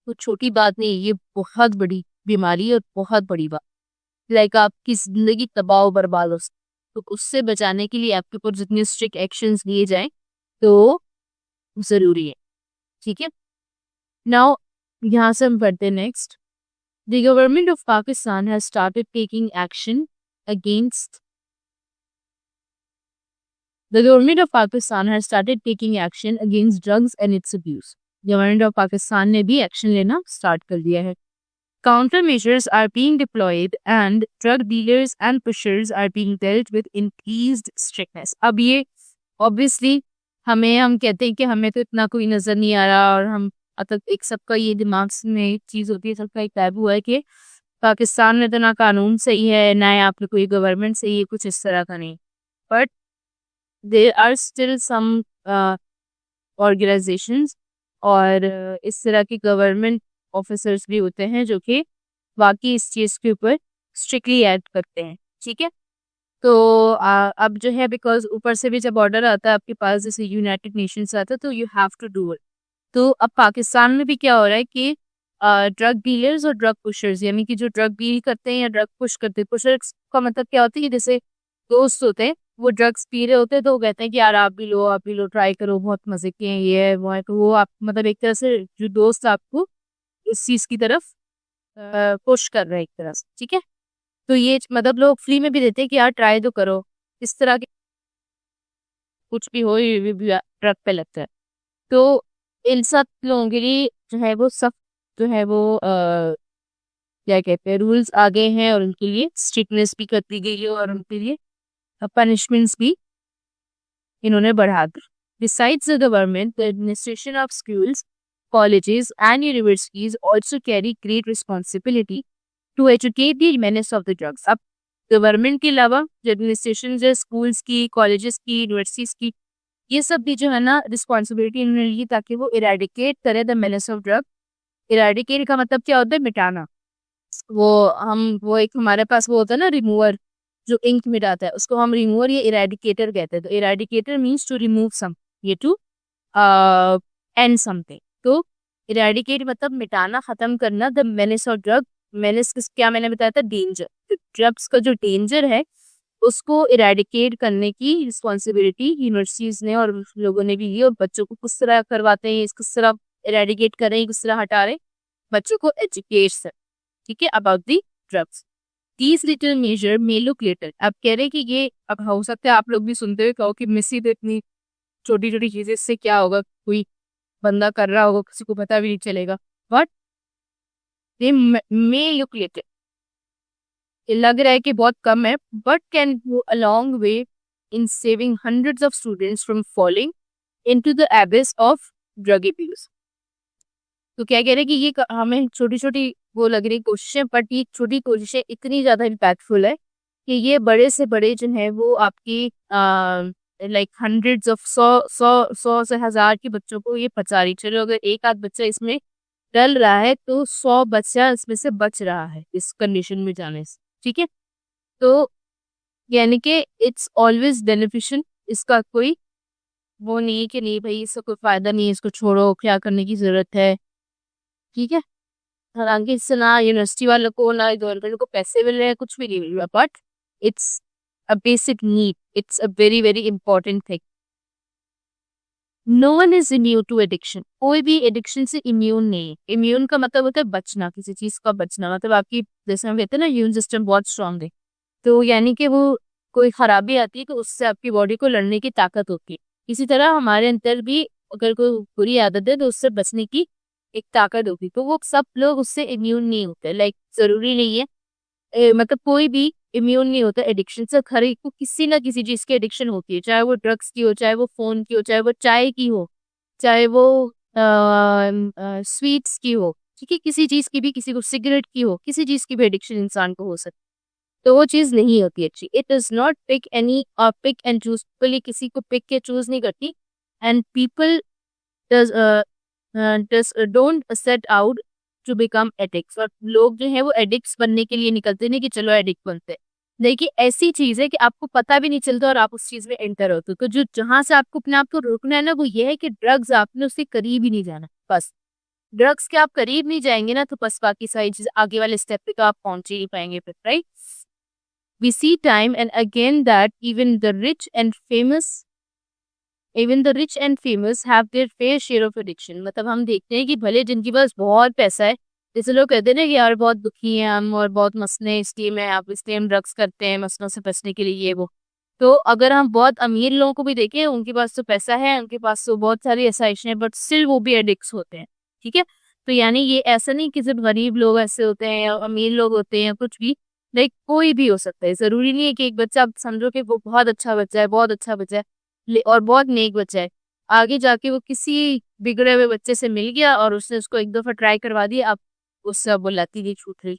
तो छोटी बात नहीं, ये बहुत बड़ी बीमारी है और बहुत बड़ी बात, लाइक आपकी जिंदगी तबाह बर्बाद हो सकती। तो उससे बचाने के लिए आपके ऊपर जितने स्ट्रिक्ट एक्शंस लिए जाएं तो जरूरी है। ठीक है, नाउ यहाँ से हम पढ़ते हैं next. The government of Pakistan has started taking action against The government of Pakistan has started taking action against drugs and its abuse. Government of Pakistan ने भी एक्शन लेना स्टार्ट कर दिया है। Counter measures are being deployed and drug dealers and pushers are being dealt with increased strictness. अब ये obviously हम कहते हैं कि हमें तो इतना कोई नजर नहीं आ रहा, और हम मतलब एक सबका ये दिमाग में एक चीज होती है, सबका एक काबू है कि पाकिस्तान में तो ना कानून सही है, ना यहाँ पे कोई गवर्नमेंट सही है, कुछ इस तरह का नहीं। But there are still some organisations और इस तरह के गवर्नमेंट ऑफिसर्स भी होते हैं जो कि बाकी इस चीज़ के ऊपर स्ट्रिक्टली एक्ट करते हैं। ठीक है, तो अब जो है बिकॉज ऊपर से भी जब ऑर्डर आता है आपके पास, जैसे यूनाइटेड नेशंस आता है, तो you have to do it. तो अब पाकिस्तान में भी क्या हो रहा है कि ड्रग डीलर्स और ड्रग पुशर्स, यानी कि जो ड्रग डील करते हैं या ड्रग पुश करते हैं, पुशर्स का मतलब क्या होता है कि जैसे दोस्त होते हैं, वो ड्रग्स पी रहे होते हैं तो वो कहते हैं कि यार आप भी लो, ट्राई करो, बहुत मजे के हैं, ये है वो है, तो वो आप मतलब एक तरह से जो दोस्त आपको इस चीज की तरफ पुश कर रहे हैं एक तरह से। ठीक है, तो ये मतलब लोग फ्री में भी देते हैं कि यार ट्राई तो करो, इस तरह के कुछ भी हो, ये भी ड्रग पे लगता है। तो इन सब लोगों के लिए जो है वो सब जो है वो क्या कहते हैं रूल्स आ गए हैं, और उनके लिए स्ट्रिक्टनेस भी कर दी गई है, और उनके लिए पनिशमेंट्स भी इन्होंने बढ़ा दी। Besides the government, the administration of schools, colleges and universities also carry great responsibility to educate the menace of the drugs. अब गवर्नमेंट के अलावा जो एडमिनिस्ट्रेशन जो स्कूल्स की, कॉलेजेस की, यूनिवर्सिटीज की, ये सब भी जो है ना रिस्पॉन्सिबिलिटी इन्होंने ली ताकि वो इरेडिकेट करे the menace of drug. Eradicate का मतलब क्या होता है? मिटाना। वो एक हमारे पास वो होता है ना रिमूवर, जो इंक मिटाता है, उसको हम रिमूवर या इरेडिकेटर कहते हैं। तो इरेडिकेटर मीन्स टू रिमूव सम, ये टू एंड समथिंग। तो इरेडिकेट मतलब मिटाना, खत्म करना। The menace of drug, menace क्या मैंने बताया था? डेंजर। ड्रग्स का जो डेंजर है उसको इरेडिकेट करने की रिस्पॉन्सिबिलिटी यूनिवर्सिटीज ने और लोगों ने भी ली। और बच्चों को किस तरह करवाते हैं, किस तरह इरेडिकेट कर रहे हैं, किस तरह हटा रहे हैं, बच्चों को एजुकेट। ठीक है, about the drugs. These little measure may look little। अब कह रहे हैं कि ये अब हो सकता है आप लोग भी सुनते हुए कहो कि मिस्सी तो इतनी छोटी छोटी चीजें, इससे क्या होगा, कोई बंदा कर रहा होगा, किसी को पता भी नहीं चलेगा। But they may look little, ये लग रहा है कि बहुत कम है, but can go a long way in saving hundreds of students from falling into the एबिस of drug abuse. तो क्या कह रहे हैं कि ये हमें छोटी छोटी वो लग रही कोशिशें, बट ये छोटी कोशिशें इतनी ज्यादा इम्पैक्टफुल है कि ये बड़े से बड़े जो है वो आपकी लाइक हंड्रेड्स ऑफ सौ से हजार के बच्चों को ये बचा रही। चलो अगर एक आध बच्चा इसमें डल रहा है तो 100 बच्चा इसमें से बच रहा है इस कंडीशन में जाने से। ठीक है, तो यानी कि इट्स ऑलवेज बेनिफिशियल। इसका कोई वो नहीं है कि नहीं भाई इसका कोई फायदा नहीं है, इसको छोड़ो, क्या करने की जरूरत है। ठीक है, हालांकि इससे ना यूनिवर्सिटी वालों को ना गवर्नमेंट को पैसे मिल रहे हैं, कुछ भी नहीं मिल रहा, but it's a basic need, it's a very very important thing. No one is immune to addiction, कोई भी एडिक्शन से इम्यून नहीं है। इम्यून का मतलब होता है बचना, किसी चीज का बचना, मतलब आपकी, जैसे हम कहते हैं ना इम्यून सिस्टम बहुत स्ट्रांग है, तो यानी कि वो कोई खराबी आती है तो उससे आपकी बॉडी को लड़ने की ताकत होती है। इसी तरह हमारे अंदर भी अगर कोई बुरी आदत है तो उससे बचने की एक ताकत होगी, तो वो सब लोग उससे इम्यून नहीं होते। लाइक जरूरी नहीं है मतलब कोई भी इम्यून नहीं होता एडिक्शन से। हर एक को किसी ना किसी चीज की एडिक्शन होती है, चाहे वो ड्रग्स की हो, चाहे वो फोन की हो, चाहे वो चाय की हो, चाहे वो स्वीट्स की हो, ठीक है, किसी चीज की भी, किसी को सिगरेट की हो, किसी चीज की भी एडिक्शन इंसान को हो सकती है। तो वो चीज नहीं होती अच्छी। It does not pick any pick and choose, people ये किसी को पिक के चूज नहीं करती। And people does don't set out to become addicts, और लोग जो है वो एडिक्ट्स बनने के लिए निकलते नहीं कि चलो एडिक्ट बनते हैं। देखिए ऐसी चीज है कि आपको पता भी नहीं चलता और आप उस चीज में एंटर होते हो। तो जो जहां से आपको अपने आप को रोकना है ना, वो ये है कि ड्रग्स, आपने उसके करीब ही नहीं जाना। बस ड्रग्स के आप करीब नहीं जाएंगे ना, तो बस बाकी सारी चीज आगे वाले स्टेप पे तो आप पहुंच ही नहीं पाएंगे फिर, right. We see time and again that even the rich and famous have their fair share of addiction। मतलब हम देखते हैं कि भले जिनके पास बहुत पैसा है, जैसे लोग कहते हैं ना कि यार बहुत दुखी हैं हम और बहुत मसले इसलिए मैं आप इसलिए हम ड्रग्स करते हैं मसलों से बचने के लिए ये वो। तो अगर हम बहुत अमीर लोगों को भी देखें, उनके पास तो पैसा है, उनके पास तो बहुत सारी आसाइशें हैं, बट स्टिल वो भी एडिक्ट्स होते हैं, ठीक है। तो यानी ये ऐसा नहीं कि सिर्फ गरीब लोग ऐसे होते हैं या अमीर लोग होते हैं या कुछ भी, लाइक कोई भी हो सकता है। जरूरी नहीं है कि एक बच्चा, आप समझो कि वो बहुत अच्छा बच्चा है, बहुत अच्छा बच्चा है और बहुत नेक बच्चा है, आगे जाके वो किसी बिगड़े हुए बच्चे से मिल गया और उसने उसको एक दफा ट्राई करवा दिया, अब उससे अब वो लती नहीं छूट रही,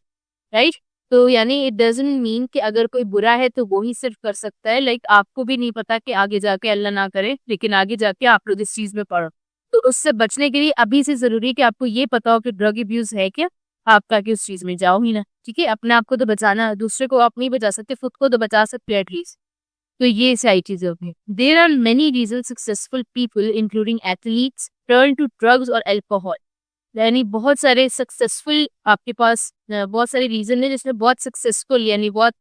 राइट। तो यानी इट डजंट मीन कि अगर कोई बुरा है तो वो ही सिर्फ कर सकता है। लाइक आपको भी नहीं पता कि आगे जाके, अल्लाह ना करे, लेकिन आगे जाके आप लोग इस चीज में पड़ो, तो उससे बचने के लिए अभी से जरूरी है कि आपको ये पता हो कि ड्रग अब्यूज है क्या, आप ताकि उस चीज में जाओ ही ना, ठीक है। अपने आप को तो बचाना है, दूसरे को आप नहीं बचा सकते, खुद को तो बचा सकते एटलीस्ट। तो ये सारी चीजें होती हैं। There are many reason successful people including athletes turn to drugs और अल्कोहल। यानी बहुत सारे सक्सेसफुल आपके पास बहुत सारे रीजन है जिसमें बहुत सक्सेसफुल, यानी बहुत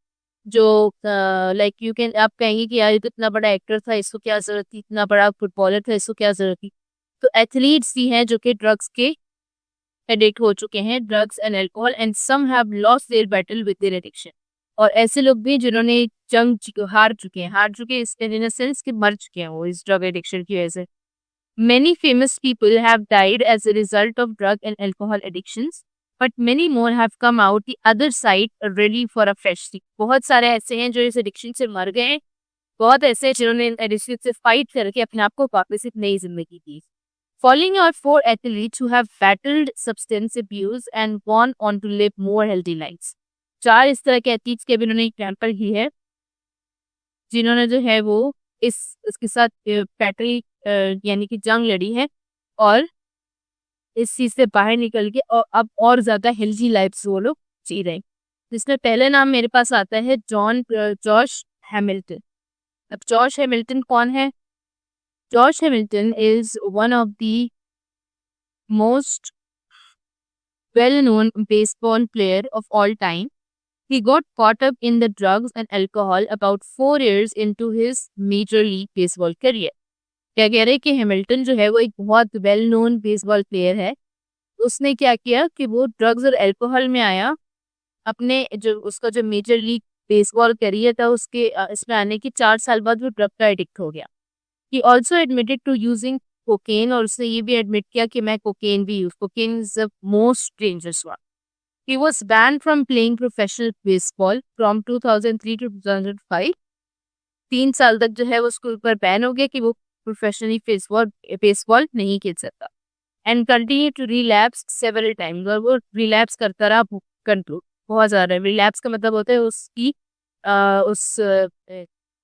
जो लाइक यू कैन, आप कहेंगे कि यार ये तो इतना बड़ा एक्टर था, इसको क्या जरूरत थी, इतना बड़ा फुटबॉलर था, इसको क्या जरूरत थी। तो एथलीट्स भी हैं जो कि ड्रग्स के एडिक्ट हो चुके हैं, drugs and alcohol, and some have lost their battle with their addiction. और ऐसे लोग भी जिन्होंने हार चुके इन सेंस कि मर चुके हैं वो इस ड्रग एडिक्शन की वजह से। Many famous people have died as a result of drug and alcohol addictions, but many more have come out the other side ready for a fresh start. बहुत सारे ऐसे हैं जो इस एडिक्शन से मर गए हैं, बहुत ऐसे हैं जिन्होंने एडिक्शन से फाइट करके अपने आप को वापस एक नई जिंदगी दी। Following are four athletes who have battled substance abuse and gone on to live more healthy lives। चार इस तरह के एथलीट्स के भी उन्होंने एग्जाम्पल की है जिन्होंने जो है वो इसके साथ बैटल यानी कि जंग लड़ी है और इस चीज से बाहर निकल के और अब और ज्यादा हेल्दी लाइफ वो लोग जी रहे हैं। जिसमें पहले नाम मेरे पास आता है जॉश हैमिल्टन। अब जॉश हैमिल्टन कौन है? Josh Hamilton is one of the most well-known baseball player of all time। He got caught up in the drugs and alcohol about 4 years into his major league baseball career। क्या कह रहे हैं कि Hamilton जो है वो एक बहुत वेल नोन बेसबॉल प्लेयर है। उसने क्या किया कि वो ड्रग्स और अल्कोहल में आया, अपने जो उसका जो मेजर लीग बेसबॉल करियर था उसके इसमें आने के 4 साल बाद वो ड्रग का एडिक्ट हो गया। He also admitted to using cocaine, और उसने ये भी एडमिट किया कि मैं कोकेन भी use, cocaine is the most dangerous one. He was banned from playing professional baseball from 2003 to 2005। 3 साल तक जो है वो उसके ऊपर बैन हो गया कि वो प्रोफेशनली बेसबॉल नहीं खेल सकता। And continue to relapse several times, और वो रिलैप्स करता रहा कंट्रोल बहुत ज्यादा। रिलैप्स का मतलब होता है उसकी उस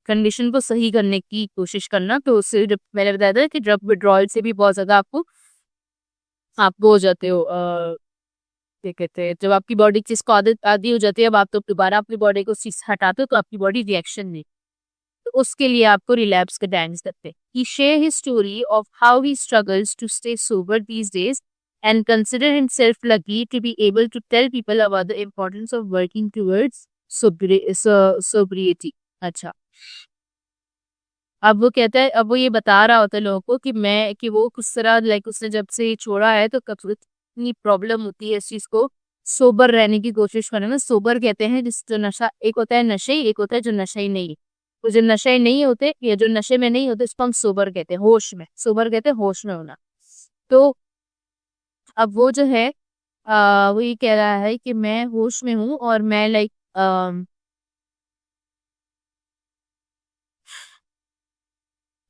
कंडीशन को सही करने की कोशिश करना। तो उससे जब मैंने बताया था कि ड्रग विड्रॉल से भी बहुत ज्यादा आप वो हो जाते हो, क्या कहते हैं, जब आपकी बॉडी चीज को आदत आदि हो जाती है, अब आप तो दोबारा अपनी बॉडी को चीज हटाते हो तो आपकी बॉडी रिएक्शन नहीं, तो उसके लिए आपको रिलैप्स का डांस करते हैं। He share his story of how he struggles to stay sober these days and consider himself lucky to be able to tell people about the importance of working towards sobriety. अच्छा, अब वो कहता है, अब वो ये बता रहा होता है लोगों को कि वो किस तरह लाइक उसने जब से ये छोड़ा है तो कब इतनी प्रॉब्लम होती है इस चीज को सोबर रहने की कोशिश करने में। सोबर कहते हैं जिस जो नशा, एक होता है नशे, एक होता है जो नशे ही नहीं। तो जो नशे नहीं होते या जो नशे में नहीं होते उसको हम सोबर कहते हैं, होश में। सोबर कहते हैं होश में होना। तो अब वो जो है वो ये कह रहा है कि मैं होश में हूँ और मैं लाइक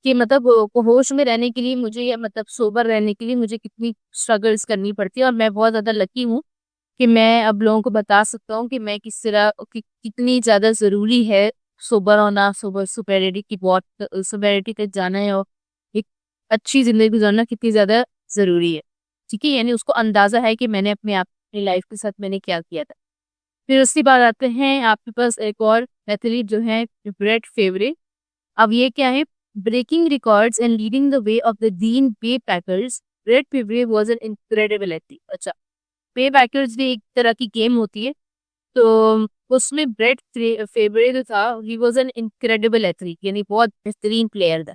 कि मतलब वो होश में रहने के लिए मुझे, या मतलब सोबर रहने के लिए मुझे कितनी स्ट्रगल्स करनी पड़ती है। और मैं बहुत ज्यादा लकी हूँ कि मैं अब लोगों को बता सकता हूँ कि मैं किस तरह कितनी ज्यादा जरूरी है सोबर होना, सोबर सुपेरिटी की बहुत सुपेरिटी तक जाना है और एक अच्छी जिंदगी गुजारना कितनी ज्यादा जरूरी है। ठीक है, यानी उसको अंदाजा है कि मैंने अपने आप अपनी लाइफ के साथ मैंने क्या किया था। फिर उसके बाद आते हैं आपके पास एक और एथलीट जो है ब्रेट फेवरे। अब ये क्या है, breaking records and leading the way of the Green Bay Packers, Brett Favre was an incredible athlete. अच्छा, पे पैकर्स भी एक तरह की गेम होती है, तो उसमें ब्रेट फेवरे जो था he was an incredible athlete, यानी बहुत बेहतरीन प्लेयर था।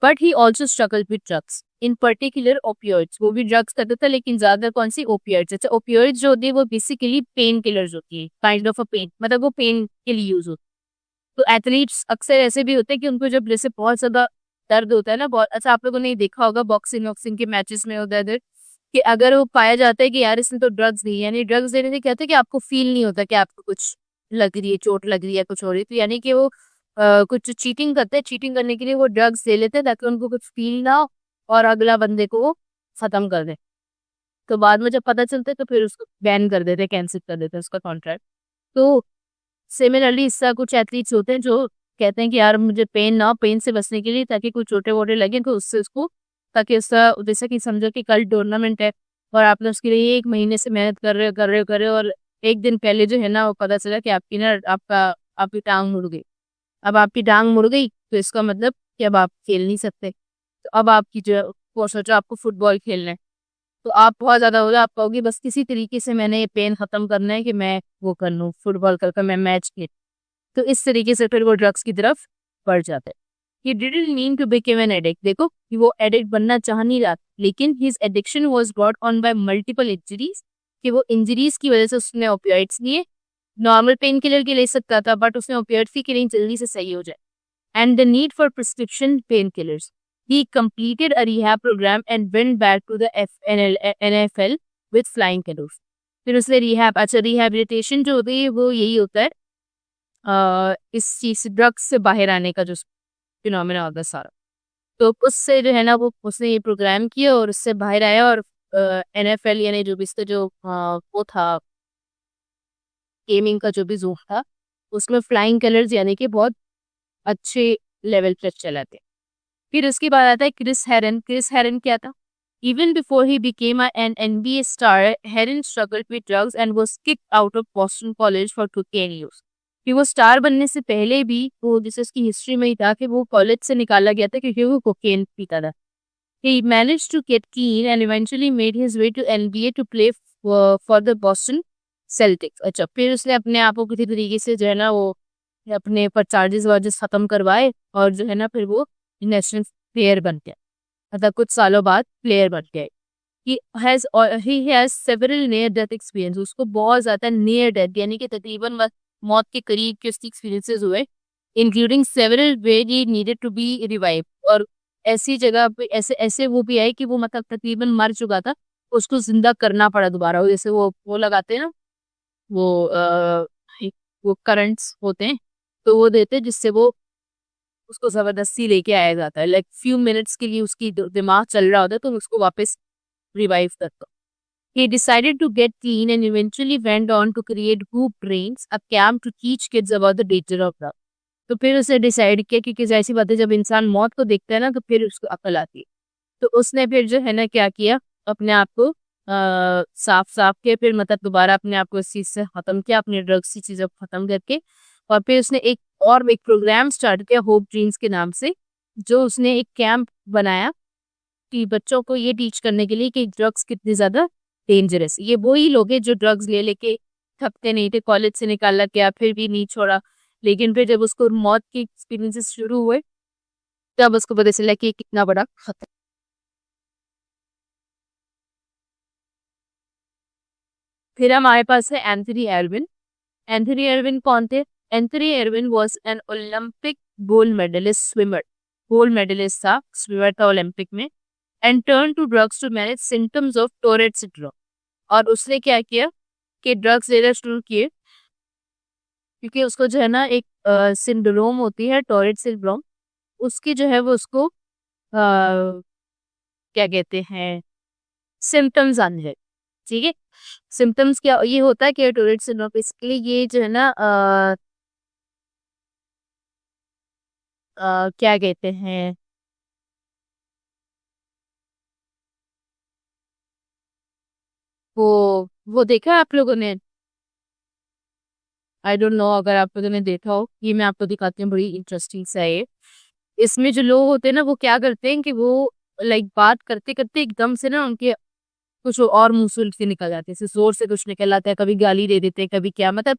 But he also struggle with drugs, in particular opioids. वो भी ड्रग्स करता था लेकिन ज्यादा कौन सी, ओपियोइड्स। अच्छा, ओपियोइड्स जो होती है वो बेसिकली पेन किलर्स होती है, काइंड ऑफ अ पेन, मतलब वो पेन के लिए यूज होती है। तो एथलीट्स अक्सर ऐसे भी होते हैं कि उनको जब जैसे बहुत ज्यादा दर्द होता है ना, बहुत, अच्छा आप लोगों ने देखा होगा बॉक्सिंग वॉक्सिंग के मैचेस में होता है कि अगर वो पाया जाता है कि यार इसने तो ड्रग्स दी, यानी ड्रग्स देने से क्या होता है कि आपको फील नहीं होता कि आपको कुछ लग रही है, चोट लग रही है, कुछ हो रही है, तो यानी कि वो कुछ चीटिंग करते हैं, चीटिंग करने के लिए वो ड्रग्स दे लेते हैं ताकि उनको कुछ फील ना हो और अगला बंदे को वो खत्म कर दे। तो बाद में जब पता चलता है तो फिर उसको बैन कर देते हैं, कैंसिल कर देते हैं उसका कॉन्ट्रैक्ट। तो सिमिलरली इस तरह कुछ एथलीट्स होते हैं जो कहते हैं कि यार मुझे पेन ना हो, पेन से बचने के लिए ताकि कुछ छोटे वोटे लगे तो उससे उसको, ताकि उसका जैसे कि समझो कि कल टूर्नामेंट है और आपने उसके लिए 1 महीने से मेहनत कर रहे हो और एक दिन पहले जो है ना वो पता चला कि आपकी ना आपकी टांग मुड़ गई। अब आपकी टांग मुड़ गई तो इसका मतलब कि अब आप खेल नहीं सकते। तो अब आपकी जो, वो सोचो आपको फुटबॉल खेलना है तो आप बहुत ज्यादा हो जाए, आप कहोगे बस किसी तरीके से मैंने ये पेन खत्म करना है कि मैं वो कर लूँ, फुटबॉल कर मैं मैच खेल। तो इस तरीके से फिर वो ड्रग्स की तरफ बढ़ जाता है। He didn't mean to become an addict. देखो कि वो एडिक्ट बनना चाह नहीं रहा, लेकिन his addiction was brought on by multiple injuries, कि वो इंजरीज की वजह से उसने ओपियोइड्स लिए। नॉर्मल पेन किलर के ले सकता था बट उसने ओपियोइड्स की नहीं, जल्दी से सही हो जाए। And the need for prescription pain killers, he completed a rehab program and went back to the NFL with flying colors। फिर उसने रिहैब, अच्छा रिहैबिलिटेशन जो होती है वो यही होता है इस चीज से, ड्रग्स से बाहर आने का जो फिनोमेना होता है सारा। तो उससे जो है ना वो उसने ये प्रोग्राम किया और उससे बाहर आया और NFL यानी जो भी इसका जो वो था गेमिंग का जो भी जोन था उसमें फ्लाइंग कलर्स यानी कि बहुत अच्छे लेवल पर चला थे। फिर उसके बाद आता है क्रिस हेरन। क्रिस हेरन क्या था? Even before he became an NBA star, heron struggled with drugs and was kicked out of Boston college for 10 years। कि वो स्टार बनने से पहले भी वो जैसे उसकी हिस्ट्री में ही था कि वो कॉलेज से निकाला गया था क्योंकि वो कोकेन पीता था। He managed to get clean and eventually made his way to NBA to play for the Boston Celtics। अच्छा, फिर उसने अपने आप को किसी तरीके से जो है ना वो अपने पर चार्जेस वार्जेस खत्म करवाए और जो है ना फिर वो नेशनल प्लेयर बन गया, मतलब कुछ सालों बाद प्लेयर बन गया। he has several near death experience। उसको बहुत ज्यादा नियर डेथ यानी कि तकरीबन मौत के करीब के उसके एक्सपीरियंसेस हुए, including several where he needed to be revive. और ऐसी जगह पे ऐसे ऐसे वो भी आए कि वो मतलब तकरीबन मर चुका था, उसको जिंदा करना पड़ा दोबारा। जैसे वो लगाते हैं ना वो वो करंट्स होते हैं तो वो देते हैं जिससे वो उसको जबरदस्ती लेके आया जाता है, लाइक फ्यू मिनट्स के लिए उसकी दिमाग चल रहा होता है तो उसको वापस रिवाइव करता। He decided to get clean and eventually went on to create Hoop Brains, a camp to teach kids about the danger of drugs। तो फिर उसने डिसाइड किया कि ऐसी बात है जब इंसान मौत को देखता है ना तो फिर उसको अकल आती है। तो उसने फिर जो है ना क्या किया, अपने आप को साफ साफ के फिर मतलब दोबारा अपने आप को इस चीज से खत्म किया, अपने ड्रग्स की चीजों को खत्म करके। और फिर उसने एक प्रोग्राम स्टार्ट किया होप ड्रीम्स के नाम से, जो उसने एक कैंप बनाया कि बच्चों को ये टीच करने के लिए कि ड्रग्स कितनी ज्यादा डेंजरस। ये वही लोग हैं जो ड्रग्स ले लेके थकते नहीं थे, कॉलेज से निकाला गया फिर भी नहीं छोड़ा, लेकिन फिर जब उसको मौत के एक्सपीरियंसेस शुरू हुए तब उसको पता चला कि ये कितना बड़ा खतरा। फिर हमारे पास है एंथनी एर्विन। एंथनी एर्विन कौन थे? Anthony Ervin was an Olympic gold medallist swimmer. Gold medallist था, स्विमर था ओलंपिक में। And turn to drugs to manage symptoms of Tourette syndrome. और उसने क्या किया कि ड्रग्स लेना शुरू किए, क्योंकि उसको जो है ना एक सिंड्रोम होती है, टोरेट सिंड्रोम, उसकी जो है वो उसको क्या कहते हैं, सिम्टम्स आने लगे। ठीक है, सिम्टम्स क्या ये होता है कि टोरेट सिंड्रोम बेसिकली ये जो है ना क्या कहते हैं, वो देखा है आप लोगों ने? आई डोंट नो अगर आप लोगों ने देखा हो, ये मैं आपको दिखाती हूँ, बड़ी इंटरेस्टिंग सा है ये। इसमें जो लोग होते हैं ना वो क्या करते हैं कि वो लाइक बात करते करते एकदम से ना उनके कुछ और मुंह से उल्टी निकल जाती है, जैसे जोर से कुछ निकल आता है, कभी गाली दे देते हैं, कभी क्या, मतलब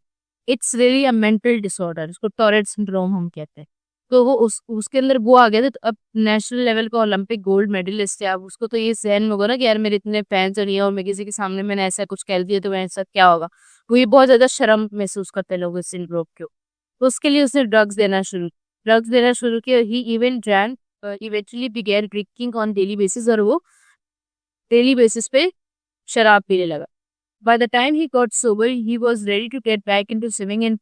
it's really a mental disorder, इसको टॉरेट सिंड्रोम हम कहते हैं। तो वो उसके अंदर वो आ गया था, तो अब नेशनल लेवल का ओलंपिक गोल्ड मेडलिस्ट है, अब उसको तो ये सहन में होगा ना कि यार मेरे इतने फैंस नहीं है और मैं किसी के सामने मैंने ऐसा कुछ कह दिया तो ऐसा क्या होगा। वो ये बहुत ज्यादा शर्म महसूस करते हैं लोग इस सिंड्रोम को। तो उसके लिए उसने ड्रग्स देना शुरू किया। He even drank eventually began drinking on daily basis, और वो डेली बेसिस पे शराब पीने लगा। By the time he got sober, he was ready to get back into swimming and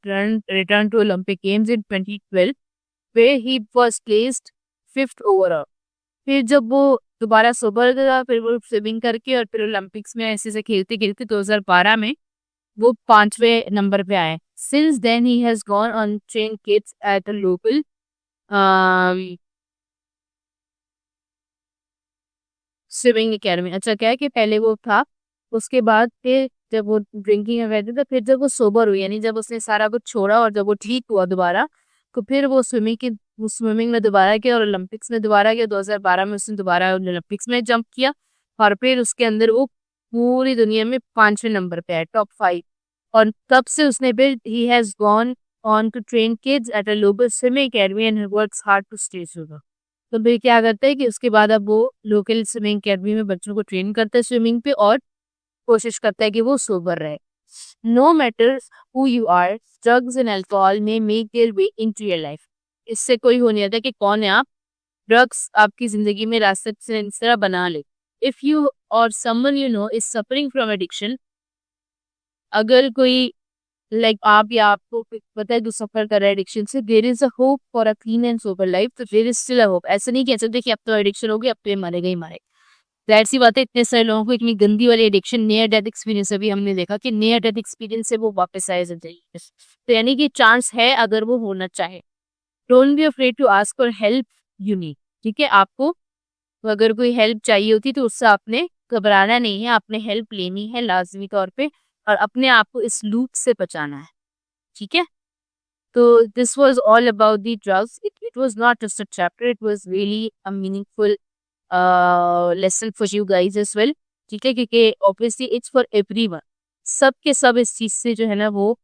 return to Olympic Games in 2012, where he was placed 5th overall. फिर जब वो दोबारा सोबर था, फिर वो स्विमिंग करके और फिर ओलंपिक्स में ऐसे से खेलते खेलते 2012 में वो 5वें नंबर पे आए। Since then he has gone on train kids at a local swimming academy. अच्छा क्या है कि पहले वो था, उसके बाद फिर जब वो ड्रिंकिंग में बैठे थे, फिर जब वो सोबर हुई, यानी जब उसने सारा कुछ छोड़ा और जब वो ठीक हुआ दोबारा, तो फिर वो स्विमिंग में दोबारा किया और ओलंपिक्स में दोबारा किया। 2012 में उसने दोबारा ओलंपिक्स में जंप किया और फिर उसके अंदर वो पूरी दुनिया में 5वें नंबर पे है, टॉप 5। और तब से उसने फिर he has gone on to train kids at a local swimming academy and works hard to stay sober. तो फिर क्या करता है कि उसके बाद अब वो लोकल स्विमिंग अकेडमी में बच्चों को ट्रेन करता है स्विमिंग पे और कोशिश करता है कि वो सोबर रहे। No matter who you are, drugs and alcohol में make their way into your life. इससे कोई हो नहीं आता कि कौन है आप, ड्रग्स आपकी जिंदगी में रास्ते से इस तरह बना ले। इफ यू और someone you know is suffering from addiction, अगर कोई लाइक आप या आपको पता है जो सफर कर रहा है एडिक्शन से, there is a hope for a clean and sober life. तो there is still a hope. ऐसा नहीं कह सकते कि अब तो एडिक्शन होगी अब तो ये मरेगा ही मरेगा। जाहिर सी बात है, इतने सारे लोगों को इतनी गंदी वाली एडिक्शन नियर डेथ एक्सपीरियंस अभी हमने देखा कि नियर डेथ एक्सपीरियंस से वो वापस आए जिंदगी में। तो यानी कि चांस है अगर वो होना चाहे। Don't be afraid to ask for help you need. ठीक है, आपको अगर कोई हेल्प चाहिए होती तो उससे आपने घबराना नहीं है, आपने हेल्प लेनी है लाजमी तौर पे और अपने आप को इस लूप से बचाना है। ठीक है, तो this was all about the drugs. It was not just a chapter, it was really a meaningful lesson for you guys as well. ठीक है, क्योंकि ऑब्वियसली इट्स फॉर एवरीवन, सब के सब इस चीज से जो है ना वो।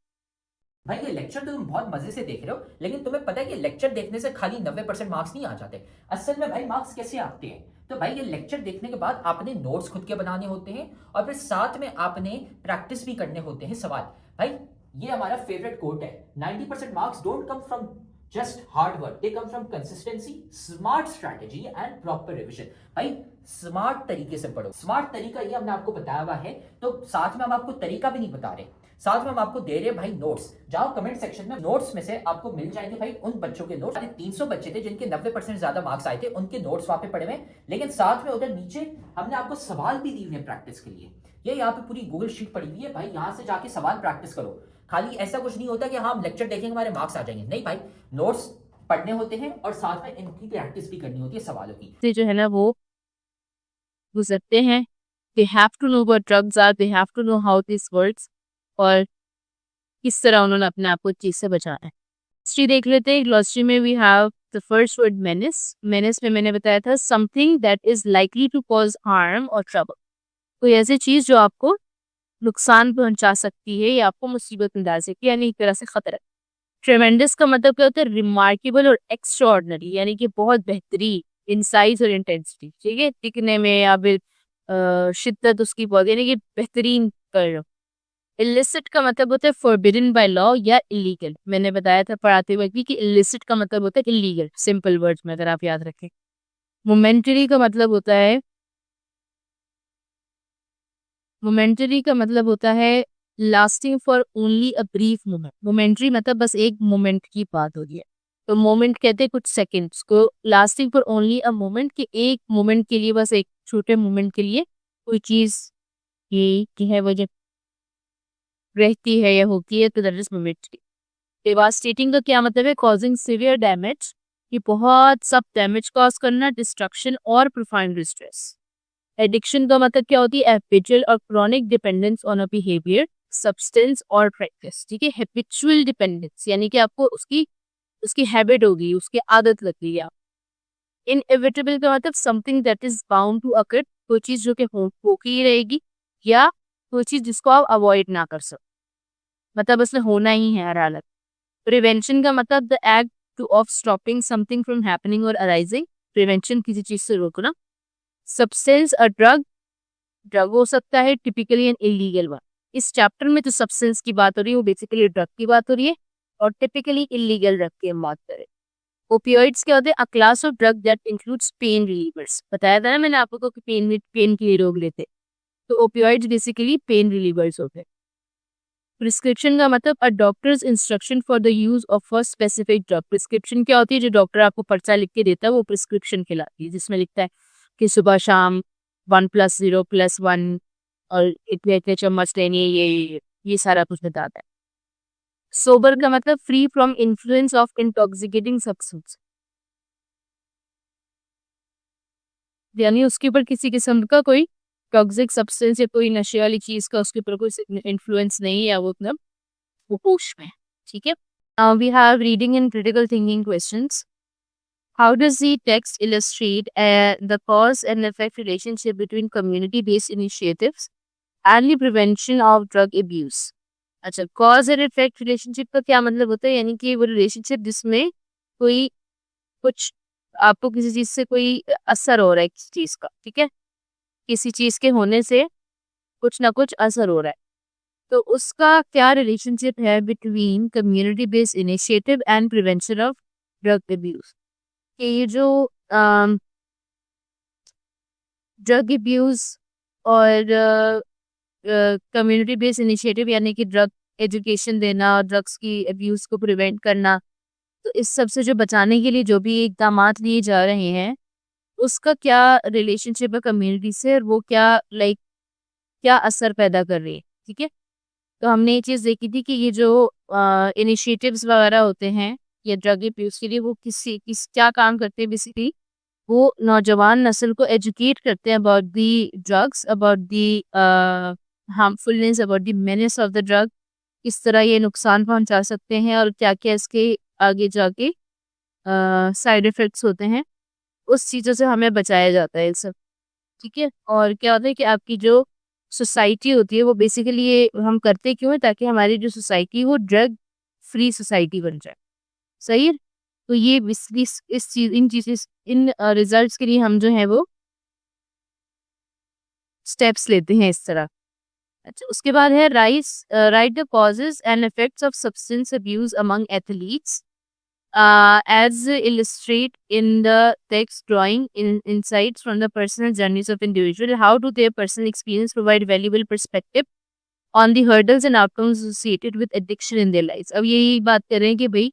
भाई ये लेक्चर तो तुम बहुत मजे से देख रहे हो, लेकिन तुम्हें पता है कि लेक्चर देखने से खाली 90% मार्क्स नहीं आ जाते। असल में भाई मार्क्स कैसे आते हैं? तो भाई ये लेक्चर देखने के बाद आपने नोट्स खुद के बनाने होते हैं और फिर साथ में आपने प्रैक्टिस भी करने होते हैं सवाल। भाई ये हमारा फेवरेट कोट है, 90% marks don't come from just hard work, they come from consistency, smart strategy and proper revision. भाई स्मार्ट तरीके से पढ़ो। स्मार्ट तरीका ये हमने आपको बताया हुआ है, तो साथ में हम आपको तरीका भी नहीं बता रहे, साथ में हम आपको दे रहे हैं भाई नोट्स। जाओ कमेंट सेक्शन में, नोट्स में से आपको मिल जाएंगे भाई उन बच्चों के नोट्स। 300 बच्चे थे जिनके 90% ज्यादा मार्क्स आए थे, उनके नोट्स वहां पे पड़े हुए, लेकिन साथ में उधर नीचे हमने आपको सवाल भी दिए हुए प्रैक्टिस के लिए। ये यहाँ पे पूरी गूगल शीट पड़ी हुई है भाई, यहाँ से जाके सवाल प्रैक्टिस करो। खाली ऐसा कुछ नहीं होता कि हाँ लेक्चर देखेंगे हमारे मार्क्स आ जाएंगे, नहीं भाई, नोट्स पढ़ने होते हैं और साथ में इनकी प्रैक्टिस भी करनी होती है सवालों की। जो है ना वो गुजरते हैं, they have to know what drugs are, they have to know how this works और किस तरह उन्होंने अपने आप को इस चीज से बचाना है। ग्लॉसरी देख लेते हैं। ग्लॉसरी में we have the first word menace. Menace में मैंने बताया था something that is likely to cause harm और ट्रबल, कोई ऐसी चीज जो आपको नुकसान पहुंचा सकती है या आपको मुसीबत में डाल सकती है, यानी एक तरह से खतरा। ट्रेमेंडस का मतलब क्या होता है? रिमार्केबल और एक्स्ट्राऑर्डिनरी, यानी कि बहुत बेहतरीन इन साइज और इंटेंसिटी, ठीक है, दिखने में या फिर शिद्दत उसकी बहुत, यानी कि बेहतरीन कर रहे हो। इलिसिट का मतलब होता है फॉरबिडन बाय लॉ या इलीगल। मैंने बताया था पढ़ाते वक्त भी कि इलिसिट का मतलब होता है इलीगल, सिंपल वर्ड्स में अगर आप याद रखें। मोमेंटरी का मतलब होता है lasting for only a brief moment. Momentary मतलब बस एक मोमेंट की बात हो रही है, तो मोमेंट कहते हैं कुछ सेकंड्स को, lasting for only a moment, कि एक मोमेंट के लिए, बस एक छोटे मोमेंट के लिए कोई चीज ये की है वो जो रहती है या होती है, तो दैट इज मोमेंटरी। डेवास्टेटिंग का क्या मतलब है? कॉजिंग सिवियर डैमेज, कि बहुत सब डैमेज कॉज करना, डिस्ट्रक्शन और प्रोफाउंड डिस्ट्रेस। एडिक्शन का मतलब क्या होती है? हैबिचुअल और chronic dependence on a behaviour, substance और प्रैक्टिस, ठीक है। हैबिचुअल डिपेंडेंस यानी कि आपको उसकी उसकी हैबिट होगी, उसकी आदत लग गई है। इनएविटेबल का मतलब something that is bound to occur, कोई चीज जो कि होके ही रहेगी, या कोई चीज जिसको आप अवॉइड ना कर सको, मतलब उसमें होना ही है हर हालत। प्रिवेंशन का मतलब the act two of stopping something from happening और अराइजिंग, प्रिवेंशन किसी चीज से रोकना। सब्सटेंस अ ड्रग, ड्रग हो सकता है टिपिकली एन इलीगल वन। इस चैप्टर में जो सब्सटेंस की बात हो रही है वो बेसिकली ड्रग की बात हो रही है, और टिपिकली इलीगल ड्रग की हम बात करें। ओपियोइड्स क्या होते हैं? अ class of drug that includes pen relievers. बताया था ना मैंने आपको कि पेन के लिए रोग लेते, तो ओपियोइड्स बेसिकली पेन रिलीवर्स होते हैं। प्रिस्क्रिप्शन का मतलब a doctor's instruction for the use of a specific drug. Prescription क्या होती है? जो डॉक्टर आपको पर्चा लिख के देता है वो प्रिस्क्रिप्शन कहलाती है, जिसमें लिखता है कि सुबह शाम 1+0+1 और इतने इतने चम्मच लेनी है, ये सारा कुछ बताता है। सोबर का मतलब free from influence of intoxicating substance, यानी उसके ऊपर किसी किस्म का कोई टॉक्सिक सब्सटेंस या कोई नशे वाली चीज का उसके ऊपर कोई इन्फ्लुएंस नहीं है, वो मतलब वो होश में है, ठीक है। We have reading and critical thinking questions. How does the text illustrate the cause and effect relationship between community-based initiatives and the prevention of drug abuse? अच्छा, cause and effect relationship का क्या मतलब होता है? यानी कि वो रिलेशनशिप जिसमें कोई कुछ आपको किसी चीज से कोई असर हो रहा है किसी चीज का, ठीक है, किसी चीज के होने से कुछ ना कुछ असर हो रहा है, तो उसका क्या रिलेशनशिप है between community based initiative and prevention of drug abuse. कि ये जो ड्रग अब्यूज और कम्युनिटी बेस्ड इनिशिएटिव यानी कि ड्रग एजुकेशन देना और ड्रग्स की अब्यूज को प्रिवेंट करना, तो इस सब से जो बचाने के लिए जो भी इकदाम लिए जा रहे हैं उसका क्या रिलेशनशिप है कम्युनिटी से, और वो क्या लाइक क्या असर पैदा कर रही है, ठीक है। तो हमने ये चीज़ देखी थी कि ये जो इनिशिएटिव्स वगैरह होते हैं या ड्रग अब्यूज के लिए, वो किस क्या काम करते हैं बेसिकली, वो नौजवान नस्ल को एजुकेट करते हैं about the drugs, about the harmfulness, about the menace of the drug, किस तरह ये नुकसान पहुंचा सकते हैं और क्या क्या इसके आगे जाके साइड इफेक्ट्स होते हैं, उस चीज़ों से हमें बचाया जाता है ये सब, ठीक है। और क्या होता है कि आपकी जो सोसाइटी होती है वो बेसिकली ये हम करते क्यों है? ताकि हमारी जो सोसाइटी वो ड्रग फ्री सोसाइटी बन जाए, सही है। तो ये इस चीज इन चीजें इन रिजल्ट्स के लिए हम जो है वो स्टेप्स लेते हैं इस तरह। अच्छा, उसके बाद है right the causes and effects of substance abuse among athletes as illustrate in the text, drawing insights from the personal journeys of individual. How do their personal experience provide valuable perspective on the hurdles and outcomes associated with addiction in their lives? अब यही बात कर रहे हैं कि भाई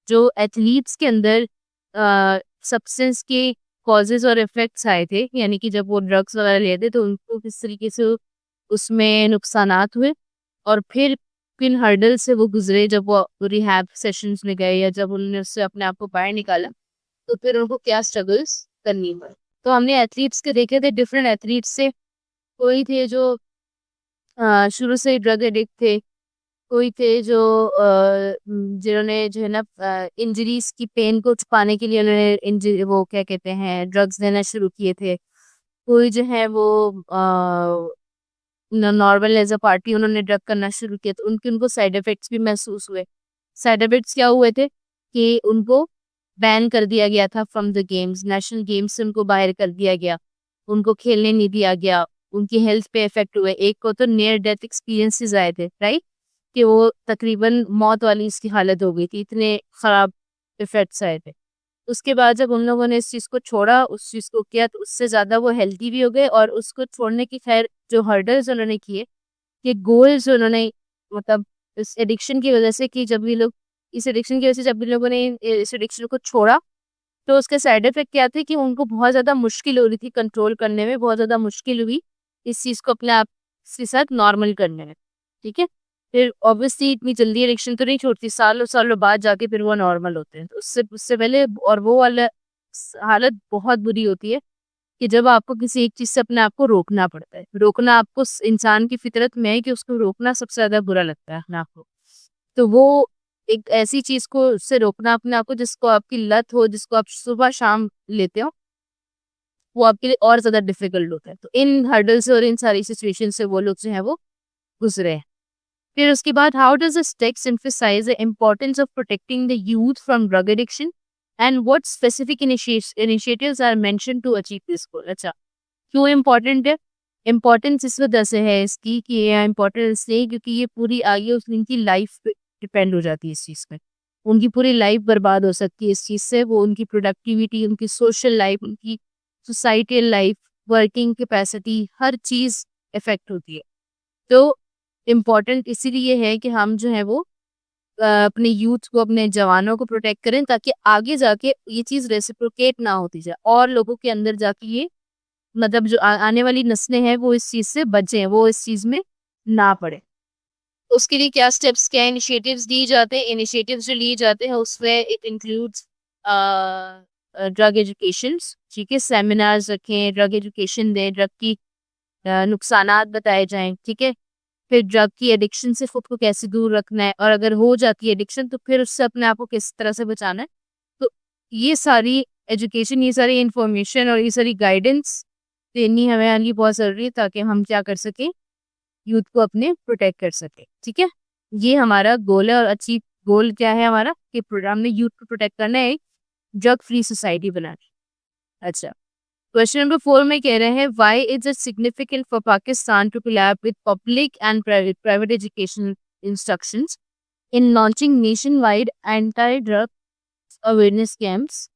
जो athletes के अंदर सब्सटेंस के कॉजेज और इफेक्ट्स आए थे, यानी कि जब वो ड्रग्स वगैरह लेते तो उनको किस तरीके से उसमें नुकसानात हुए, और फिर किन हर्डल से वो गुजरे जब वो रिहैब सेशंस में गए या जब उन्होंने उससे अपने आप को बाहर निकाला, तो फिर उनको क्या स्ट्रगल्स करनी पड़ी। तो हमने एथलीट्स के देखे थे, डिफरेंट एथलीट्स से, कोई थे जो शुरू से ड्रग एडिक्ट थे, कोई थे जो जिन्होंने जो है ना इंजरीज की पेन को छुपाने के लिए उन्होंने इंजरी वो क्या कहते हैं ड्रग्स देना शुरू किए थे, कोई जो है वो नॉर्मल एज अ पार्टी उन्होंने ड्रग करना शुरू किया, तो उनको साइड इफेक्ट्स भी महसूस हुए। साइड इफेक्ट्स क्या हुए थे कि उनको बैन कर दिया गया था from the games, national games से उनको बाहर कर दिया गया, उनको खेलने नहीं दिया गया, उनकी हेल्थ पे इफेक्ट हुए। एक को तो नियर डेथ एक्सपीरियंसेस आए थे, राइट, कि वो तकरीबन मौत वाली इसकी हालत हो गई थी, इतने खराब इफेक्ट्स आए थे। उसके बाद जब उन लोगों ने इस चीज़ को छोड़ा, उस चीज़ को किया, तो उससे ज़्यादा वो हेल्दी भी हो गए। और उसको छोड़ने की खैर जो हर्डल्स उन्होंने किए, ये गोल्स उन्होंने, मतलब इस एडिक्शन की वजह से, कि जब भी लोग इस एडिक्शन की वजह से जब भी लोगों ने इस एडिक्शन को छोड़ा, तो उसके साइड इफेक्ट क्या थे कि उनको बहुत ज़्यादा मुश्किल हो रही थी कंट्रोल करने में, बहुत ज़्यादा मुश्किल हुई इस चीज़ को अपने आप के साथ नॉर्मल करने में। ठीक है, फिर ऑब्वियसली इतनी जल्दी एडिक्शन तो नहीं छोड़ती, सालों सालों बाद जाके फिर वो नॉर्मल होते हैं। तो उससे उससे पहले और वो वाला हालत बहुत बुरी होती है कि जब आपको किसी एक चीज़ से अपने आप को रोकना पड़ता है। रोकना आपको इंसान की फितरत में है कि उसको रोकना सबसे ज़्यादा बुरा लगता है अपने आप को। तो वो एक ऐसी चीज़ को उससे रोकना अपने आप को, जिसको आपकी लत हो, जिसको आप सुबह शाम लेते हो, वो आपके लिए और ज़्यादा डिफिकल्ट होता है। तो इन हर्डल से और इन सारी सिचुएशन से वो लोग जो है वो गुजरे हैं। फिर उसके बाद, how does this text emphasize the importance of protecting the youth from drug addiction and what specific initiatives are mentioned to achieve this goal? अच्छा, क्यों इम्पोर्टेंट है? इम्पोर्टेंस इस वजह से है इसकी कि ये इम्पोर्टेंट इसलिए क्योंकि ये पूरी आगे उस उनकी लाइफ पे डिपेंड हो जाती है इस चीज़ पे। उनकी पूरी लाइफ बर्बाद हो सकती है इस चीज़ से। वो उनकी प्रोडक्टिविटी, उनकी सोशल लाइफ, उनकी सोसाइटल लाइफ, वर्किंग कैपेसिटी, हर चीज़ इफेक्ट होती है। तो इम्पॉर्टेंट इसीलिए है कि हम जो है वो अपने यूथ को, अपने जवानों को प्रोटेक्ट करें, ताकि आगे जाके ये चीज़ रेसिप्रोकेट ना होती जाए और लोगों के अंदर जाके ये, मतलब जो आने वाली नस्लें हैं वो इस चीज़ से बचें, वो इस चीज़ में ना पड़े। उसके लिए क्या स्टेप्स, क्या इनिशिएटिव्स दी जाते हैं? इनिशिएटिव्स जो लिए जाते हैं उसमें इट इंक्लूड्स ड्रग एजुकेशन। ठीक है, सेमिनार्स रखें, ड्रग एजुकेशन दें, ड्रग की नुकसानात बताए जाएं। ठीक है, फिर ड्रग की एडिक्शन से खुद को कैसे दूर रखना है, और अगर हो जाती है एडिक्शन तो फिर उससे अपने आप को किस तरह से बचाना है। तो ये सारी एजुकेशन, ये सारी इंफॉर्मेशन और ये सारी गाइडेंस देनी हमें आनी बहुत ज़रूरी है, ताकि हम क्या कर सकें, यूथ को अपने प्रोटेक्ट कर सके। ठीक है, ये हमारा गोल है। और अचीव गोल क्या है हमारा, कि प्रोग्राम में यूथ को प्रोटेक्ट करना है, ड्रग फ्री सोसाइटी बनाना। अच्छा, क्वेश्चन नंबर 4 में कह रहे हैं, why is it significant for Pakistan to collab with public and private education instructions in launching nationwide anti drug awareness camps?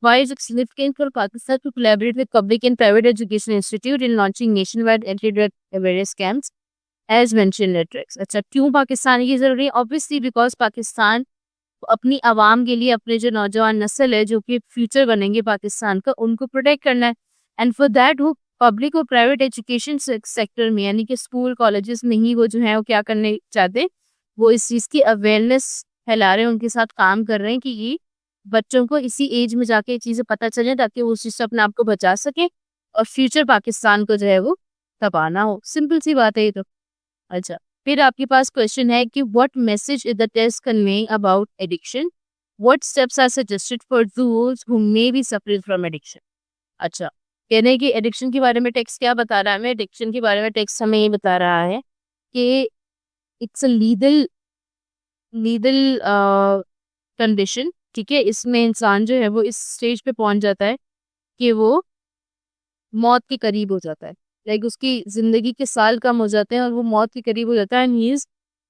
Why is it significant for Pakistan to collaborate with public and private education institute in launching nationwide anti-drug awareness camps as mentioned in tracks? अच्छा, क्यों पाकिस्तान ये जरूरी है? Obviously because Pakistan अपनी आवाम के लिए, अपने जो नौजवान नस्ल है जो कि फ्यूचर बनेंगे पाकिस्तान का, उनको प्रोटेक्ट करना है। एंड फॉर दैट वो पब्लिक और प्राइवेट एजुकेशन सेक्टर में, यानी कि स्कूल कॉलेजेस में ही वो जो है वो क्या करने चाहते हैं, वो इस चीज़ की अवेयरनेस फैला रहे हैं, उनके साथ काम कर रहे हैं कि ये बच्चों को इसी एज में जाके ये चीज़ें पता चले, ताकि वो उस चीज़ से अपने आप को बचा सके और फ्यूचर पाकिस्तान को जो है वो तपाना हो। सिंपल सी बात है ये तो। अच्छा, फिर आपके पास क्वेश्चन है कि what message is the text conveying about addiction, what steps are suggested for those who may be suffering from addiction. अच्छा, कहने कि एडिक्शन के बारे में टेक्स्ट क्या बता रहा है हमें? एडिक्शन के बारे में टेक्स्ट हमें ये बता रहा है कि इट्स अ लीगल कंडीशन। ठीक है, इसमें इंसान जो है वो इस स्टेज पे पहुंच जाता है कि वो मौत के करीब हो जाता है। लाइक उसकी जिंदगी के साल कम हो जाते हैं और वो मौत के करीब हो जाता है। And he is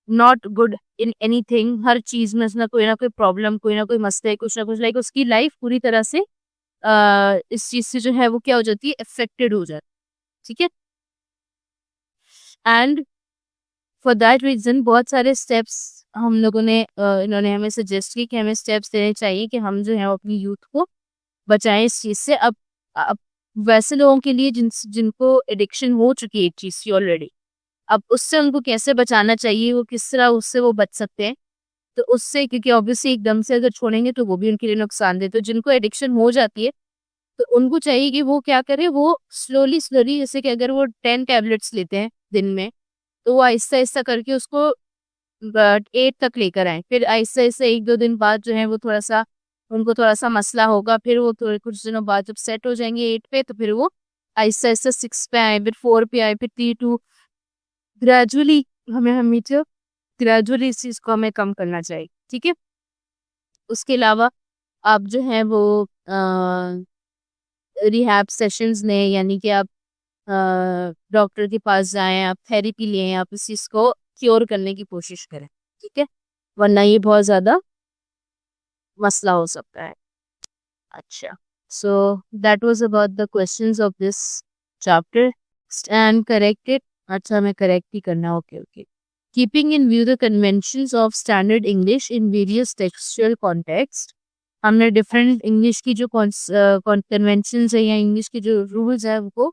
not good in anything, हर चीज में उसना कोई ना कोई प्रॉब्लम, कोई ना कोई मसले, कुछ ना कुछ, लाइक उसकी लाइफ पूरी तरह से इस चीज से जो है वो क्या हो जाती है, अफेक्टेड हो जाती है। ठीक है, एंड फॉर दैट रीजन बहुत सारे स्टेप्स हम लोगों ने इन्होंने हमें सजेस्ट की कि हमें स्टेप्स देने चाहिए कि हम जो है अपनी यूथ को बचाएं इस चीज़ से। अब वैसे लोगों के लिए जिनको एडिक्शन हो चुकी है एक चीज़ की ऑलरेडी, अब उससे उनको कैसे बचाना चाहिए, वो किस तरह उससे वो बच सकते हैं। तो उससे, क्योंकि ऑब्वियसली एकदम से अगर छोड़ेंगे तो वो भी उनके लिए नुकसान दे। तो जिनको एडिक्शन हो जाती है तो उनको चाहिए कि वो क्या करे, वो स्लोली जैसे कि अगर वो 10 टैबलेट्स लेते हैं दिन में, तो वो आहिस्ता आहिस्ता करके उसको 8 तक लेकर आए। फिर आहिस्ता आहिस्ता 1-2 दिन बाद जो है वो उनको थोड़ा सा मसला होगा, फिर वो थोड़े कुछ दिनों बाद जब सेट हो जाएंगे 8 पे, तो फिर वो आहिस्ता आहिस्ता 6 पे आए, फिर 4 पे आए, फिर 3 2, ग्रेजुअली हमें हमेशा ग्रेजुअली इस चीज़ को हमें कम करना चाहिए, ठीक है। उसके अलावा आप जो है वो रिहैब सेशंस लें, यानी कि आप डॉक्टर के पास जाएं, आप थेरेपी लें, आप इस चीज़ को क्योर करने की कोशिश करें, ठीक है, वरना ये बहुत ज़्यादा मसला हो सकता है। अच्छा, so that was about the questions of this chapter and corrected. अच्छा, मैं करेक्ट ही करना, okay okay. Keeping in view the conventions of standard English in various textual context, हमने डिफरेंट इंग्लिश की जो कन्वेंशंस है या इंग्लिश के जो रूल्स है उनको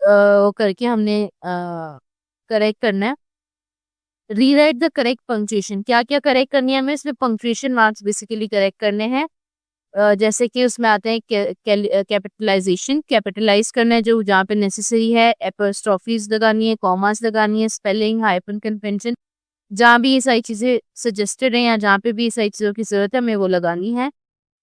वो करके हमने करेक्ट करना है। रीराइट द करेक्ट पंक्चुएशन, क्या क्या करेक्ट करनी है हमें इसमें, पंक्चुएशन मार्क्स बेसिकली करेक्ट करने हैं। जैसे कि उसमें आते हैं कैपिटलाइजेशन, कैपिटलाइज करना है जो जहाँ पे नेसेसरी है, एपोस्ट्रोफीज लगानी है, कॉमास लगानी है, स्पेलिंग, हाइपन कन्वेंशन, जहाँ भी ये सारी चीज़ें सजेस्टेड हैं या जहाँ पे भी ये सारी चीज़ों की ज़रूरत है हमें वो लगानी है।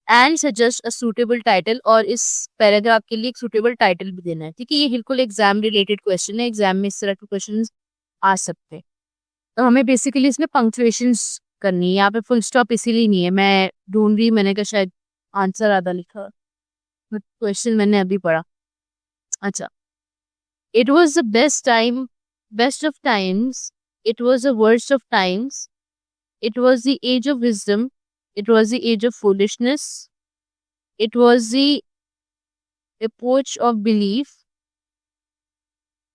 And suggest a suitable title, और इस पैराग्राफ के लिए एक सूटेबल टाइटल भी देना है, ठीक है। ये बिल्कुल एग्जाम रिलेटेड क्वेश्चन है, एग्जाम में इस तरह के क्वेश्चन आ सकते हैं। तो हमें बेसिकली इसमें पंक्चुएशंस करनी है, यहाँ पे फुल स्टॉप इसीलिए नहीं है, मैं ढूंढ रही, मैंने कहा शायद आंसर आधा लिखा, बट क्वेश्चन मैंने अभी पढ़ा। अच्छा, it was the best time, best of times, it was the worst of times, it was the age of wisdom, it was the age of foolishness, it was the epoch of belief,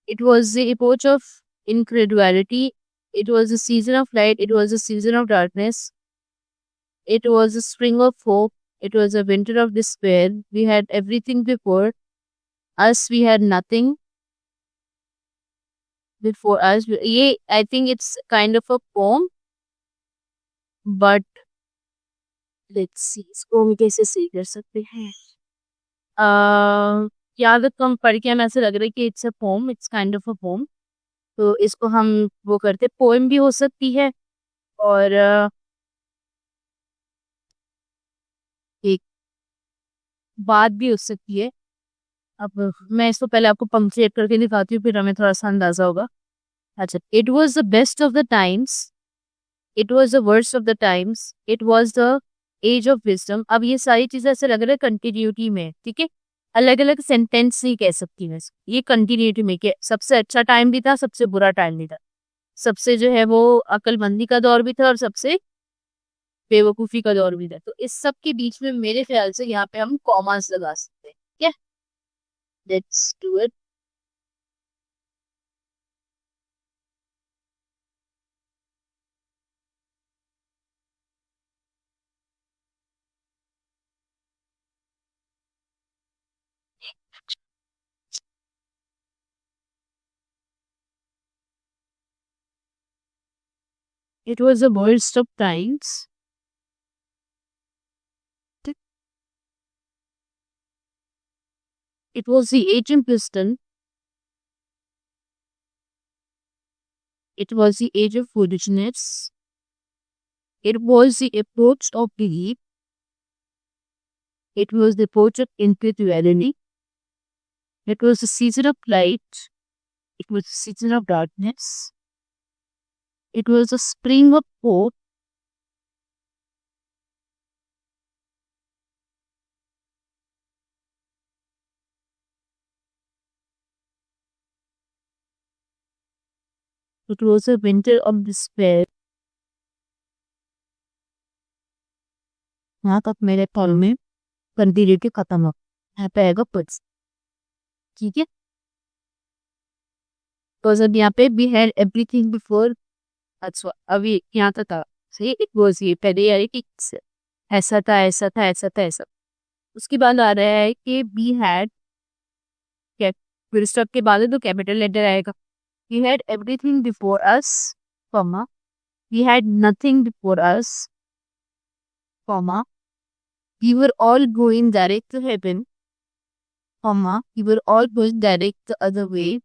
it was the epoch of incredulity, it was the season of light, it was the season of darkness, it was a spring of hope, it was a winter of despair, we had everything before us, we had nothing before us. ये I think it's kind of a poem, but let's see इसको हम कैसे सही कर सकते हैं। याद कम पढ़ के हमें ऐसा लग रहा है कि it's a poem, it's kind of a poem, तो इसको हम वो करते, पोएम भी हो सकती है और एक बात भी हो सकती है। अब मैं इसको पहले आपको पंक्चुएट करके दिखाती हूँ, फिर हमें थोड़ा सा अंदाजा होगा। अच्छा, it was the best of the times, it was the worst of the times, it was the age of wisdom. अब ये सारी चीजें ऐसे लग रहा है कंटिन्यूटी में, ठीक है, अलग अलग सेंटेंस नहीं कह सकती मैं, ये कंटिन्यूटी में कि सबसे अच्छा टाइम भी था, सबसे बुरा टाइम भी था, सबसे जो है वो अक्लमंदी का दौर भी था और सबसे बेवकूफी का दौर भी था। तो इस सब के बीच में मेरे ख्याल से यहाँ पे हम कॉमास लगा सकते हैं, ठीक है, let's do it. It was the worst of times. It was the age of wisdom. It was the age of foolishness. It was the approach of belief. It was the approach of incredulity. It was the season of light. It was the season of darkness. It was the spring of hope. It was a winter of despair. यहाँ तक मेरे पल में continuity खत्म हो, यहाँ पे आएगा पच, ठीक है। तो जब यहाँ पे वी हैड एवरीथिंग बिफोर, अच्छा अभी यहाँ तक था सही, इट वॉज ये पहले यार कि ऐसा था ऐसा था ऐसा था ऐसा, उसके बाद आ रहा है कि वी हैड, फिर स्टॉप के बाद तो कैपिटल लेटर आएगा, we had everything before us, comma, we had nothing before us, comma, we were all going direct to heaven, comma, we were all going direct the other way,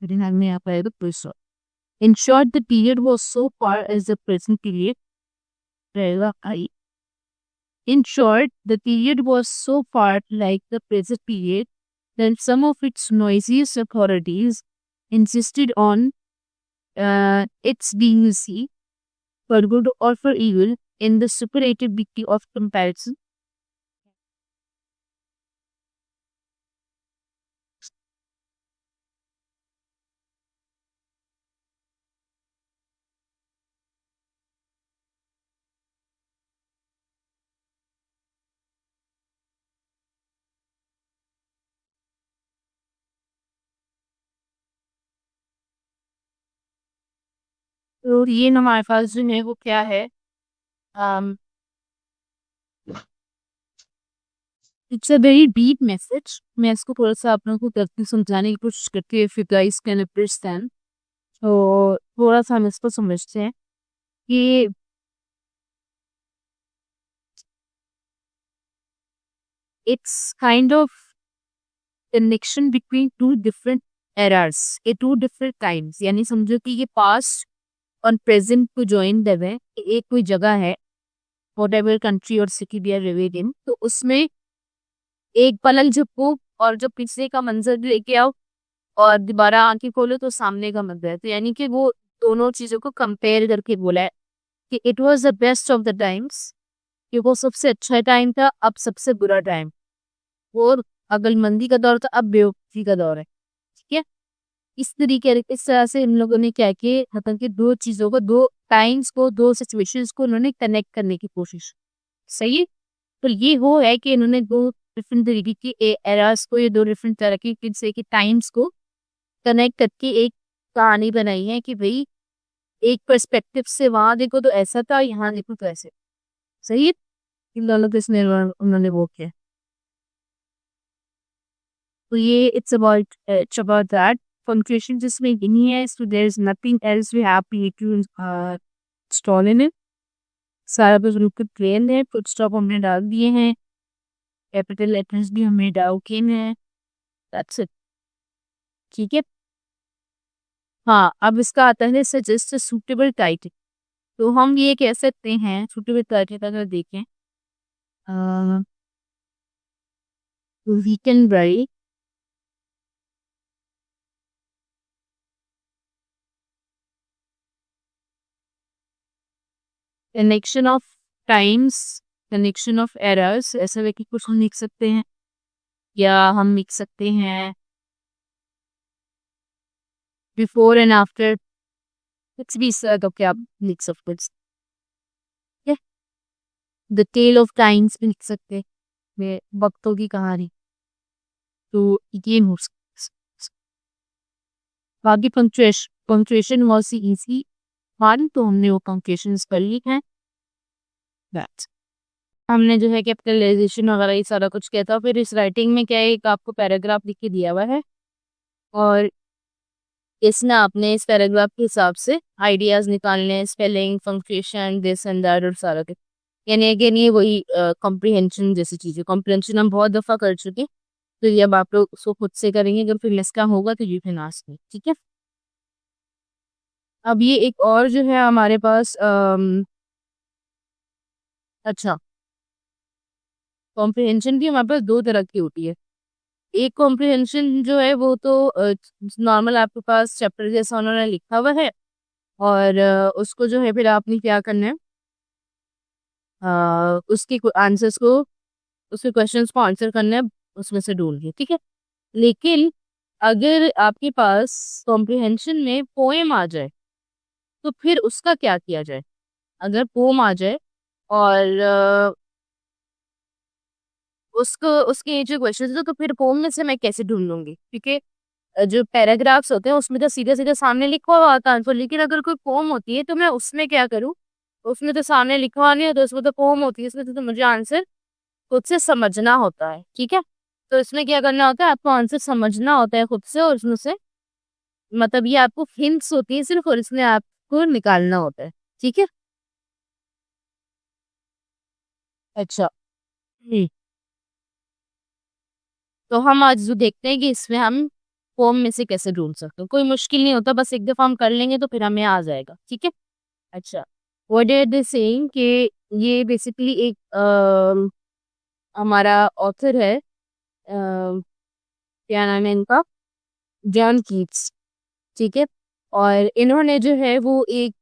में यहाँ पर आएगा full stop. In short, the period was so far as the present period. In short, the period was so far like the present period that some of its noisiest authorities insisted on its being received for good or for evil in the superlative degree of comparison. तो ये हमारे पास जो है वो क्या है, it's a very deep message. मैं इसको थोड़ा सा आप लोगों को करके समझाने की कोशिश करती हूँ, if you guys can understand. तो थोड़ा सा हम इसको समझते हैं कि it's kind of connection between two different eras, ये टू डिफरेंट टाइम्स, यानी समझो कि ये पास्ट और प्रेजेंट को ज्वाइन दे हुए हैं। एक कोई जगह है, वॉट एवर कंट्री और city we are living in, तो उसमें एक पलक झपको और जो पीछे का मंजर लेके आओ और दोबारा आंखें खोलो तो सामने का मंजर है। तो यानी कि वो दोनों चीजों को कंपेयर करके बोला है कि it was the best of the times, कि वो सबसे अच्छा टाइम था, अब सबसे बुरा टाइम। वो अक्लमंदी का दौर था, अब बेवकूफी का दौर है। ठीक है, इस तरह से इन लोगों ने क्या किया, मतलब कि दो चीजों को, दो टाइम्स को, दो सिचुएशंस को उन्होंने कनेक्ट करने की कोशिश। सही है, तो ये वो है कि इन्होंने दो डिफरेंट तरीके की एरास को, ये दो डिफरेंट तरह की टाइम्स को कनेक्ट करके एक कहानी बनाई है कि भाई एक पर्सपेक्टिव से वहां देखो तो ऐसा था, यहाँ देखो तो ऐसे। सही है, इन दोनों को इसने उन्होंने वो किया। तो ये इट्स अबाउट दैट। कंक्लूजन जिसमें यही है, so there is nothing else we have to install in it. सारा बस ग्रुप के प्लेन है, फुट स्टॉप हमने डाल दिए हैं, कैपिटल लेटर्स भी हमने डाल के हैं, दैट्स इट। ठीक है, हाँ अब इसका आता है सजेस्ट सूटेबल टाइटल। तो हम ये कह सकते हैं सूटेबल टाइटल अगर देखें, we can write connection of times, connection of errors, ऐसा व्यक्ति कुछ हम लिख सकते हैं, या हम लिख सकते हैं बिफोर एंड आफ्टर, कुछ भी इस तरह का क्या आप लिख सकते हैं। द टेल ऑफ टाइम्स भी लिख सकते हैं, वे वक्तों की कहानी। तो ये हो सकता है। बाकी पंक्चुएशन वॉज इजी वन, तो हमने वो पंक्चुएशन कर ली है। दैट हमने जो है कैपिटलाइजेशन वगैरह ये सारा कुछ किया था। फिर इस राइटिंग में क्या है, एक आपको पैराग्राफ लिख के दिया हुआ है और इसमें आपने इस पैराग्राफ के हिसाब से आइडियाज निकालने हैं, spelling, punctuation, this and that और सारा कुछ। यानी अगेन ये वही कॉम्प्रिहेंशन जैसी चीज़ है। कॉम्प्रिहेंशन हम बहुत दफ़ा कर चुके हैं, तो ये अब आप लोग उसको खुद से करेंगे। अगर फिर इसका होगा तो यू कैन आस्क मी, ठीक है। अब ये एक और जो है हमारे पास अच्छा, कॉम्प्रिहेंशन भी हमारे पास दो तरह की होती है। एक कॉम्प्रिहेंशन जो है वो तो नॉर्मल आपके पास चैप्टर जैसा उन्होंने लिखा हुआ है, और उसको जो है फिर आपने क्या करना है, उसके आंसर्स को, उसके क्वेश्चंस को आंसर करना है उसमें से ढूंढ के, ठीक है। लेकिन अगर आपके पास कॉम्प्रिहेंशन में पोएम आ जाए तो फिर उसका क्या किया जाए। अगर पोम आ जाए और उसको, उसके जो क्वेश्चन है, तो फिर पोम में से मैं कैसे ढूंढ लूंगी, क्योंकि जो पैराग्राफ्स होते हैं उसमें तो सीधे सीधे सामने लिखा हुआ आता है आंसर। लेकिन अगर कोई पोम होती है तो मैं उसमें क्या करूँ, उसमें तो सामने लिखा हुआ नहीं होता, उसमें तो पोम होती है, इसमें तो मुझे आंसर खुद से समझना होता है, ठीक है। तो इसमें क्या करना होता है, आपको आंसर समझना होता है खुद से, और उसमें से मतलब ये आपको हिंट्स होती है सिर्फ, और इसमें आपको निकालना होता है, ठीक है। अच्छा, तो हम आज जो देखते हैं कि इसमें हम फॉर्म में से कैसे ढूंढ सकते हैं। कोई मुश्किल नहीं होता, बस एक दफा हम कर लेंगे तो फिर हमें आ जाएगा, ठीक है। अच्छा, व्हाट आर दे सेइंग कि ये बेसिकली एक हमारा ऑथर है, क्या नाम है इनका, जॉन कीट्स। ठीक है। और इन्होंने जो है वो एक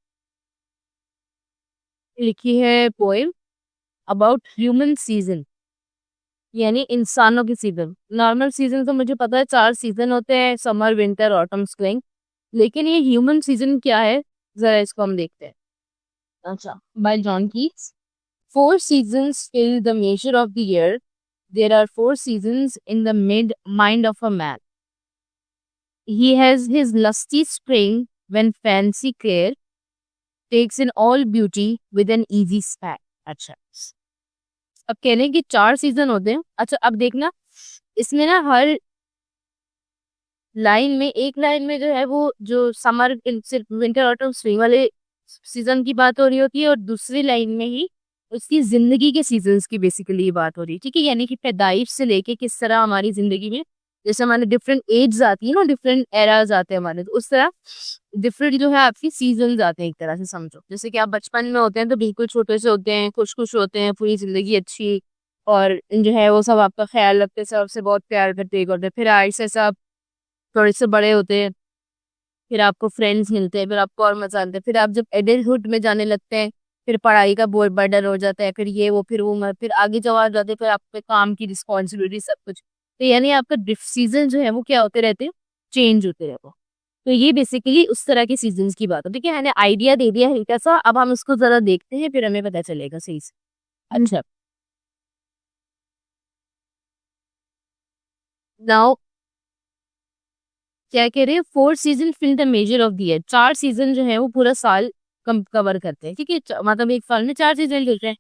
लिखी है पोएम अबाउट ह्यूमन सीजन, यानी इंसानों की सीजन। नॉर्मल सीजन तो मुझे पता है 4 सीजन होते हैं, समर, विंटर, ऑटम, स्प्रिंग, लेकिन ये ह्यूमन सीजन क्या है जरा इसको हम देखते हैं। अच्छा, bye John Keats. 4 seasons fill the measure of the year. There are 4 seasons in the mind of a man. He has his lusty spring when fancy care takes in all beauty with an easy span. अच्छा, अब कह रहे हैं कि 4 season होते हैं। अच्छा, अब देखना इसमें ना हर लाइन में, एक लाइन में जो है वो जो समर, सिर्फ विंटर, ऑटम, स्प्रिंग वाले सीजन की बात हो रही होती है, और दूसरी लाइन में ही उसकी जिंदगी के सीजन्स की बेसिकली बात हो रही है, ठीक है। यानी कि पैदाइश से लेके किस तरह हमारी जिंदगी में, जैसे हमारे डिफरेंट एज आती है ना, डिफरेंट एराज आते हैं हमारे, तो उस तरह डिफरेंट जो है आपकी सीजन्स आते हैं, एक तरह से समझो। जैसे कि आप बचपन में होते हैं तो बिल्कुल छोटे से होते हैं, खुश खुश होते हैं, पूरी जिंदगी अच्छी, और जो है वो सब आपका ख्याल रखते हैं, सबसे बहुत प्यार करते हैं। फिर ऐसे सब थोड़े से बड़े होते हैं, फिर आपको फ्रेंड्स मिलते हैं, फिर आपको और मजा आता है। फिर आप जब एडल्टहुड में जाने लगते हैं, फिर पढ़ाई का बोझ बर्डन हो जाता है, फिर ये वो फिर वो, फिर आगे जब आ जाते हैं, फिर आप पे काम की रिस्पॉन्सिबिलिटी सब कुछ। तो यानी आपका सीजन जो है वो क्या होते रहते हैं, चेंज होते रहते हैं। तो ये बेसिकली उस तरह के सीजन्स की बात है, ठीक है। मैंने आइडिया दे दिया हल्का सा, अब हम उसको जरा देखते हैं, फिर हमें पता चलेगा सही से। अच्छा, नाउ क्या कह रहे हैं, 4 season fill the measure of the year. 4 season जो है वो पूरा साल कवर करते हैं, ठीक है। मतलब एक साल में 4 सीजन चलते हैं।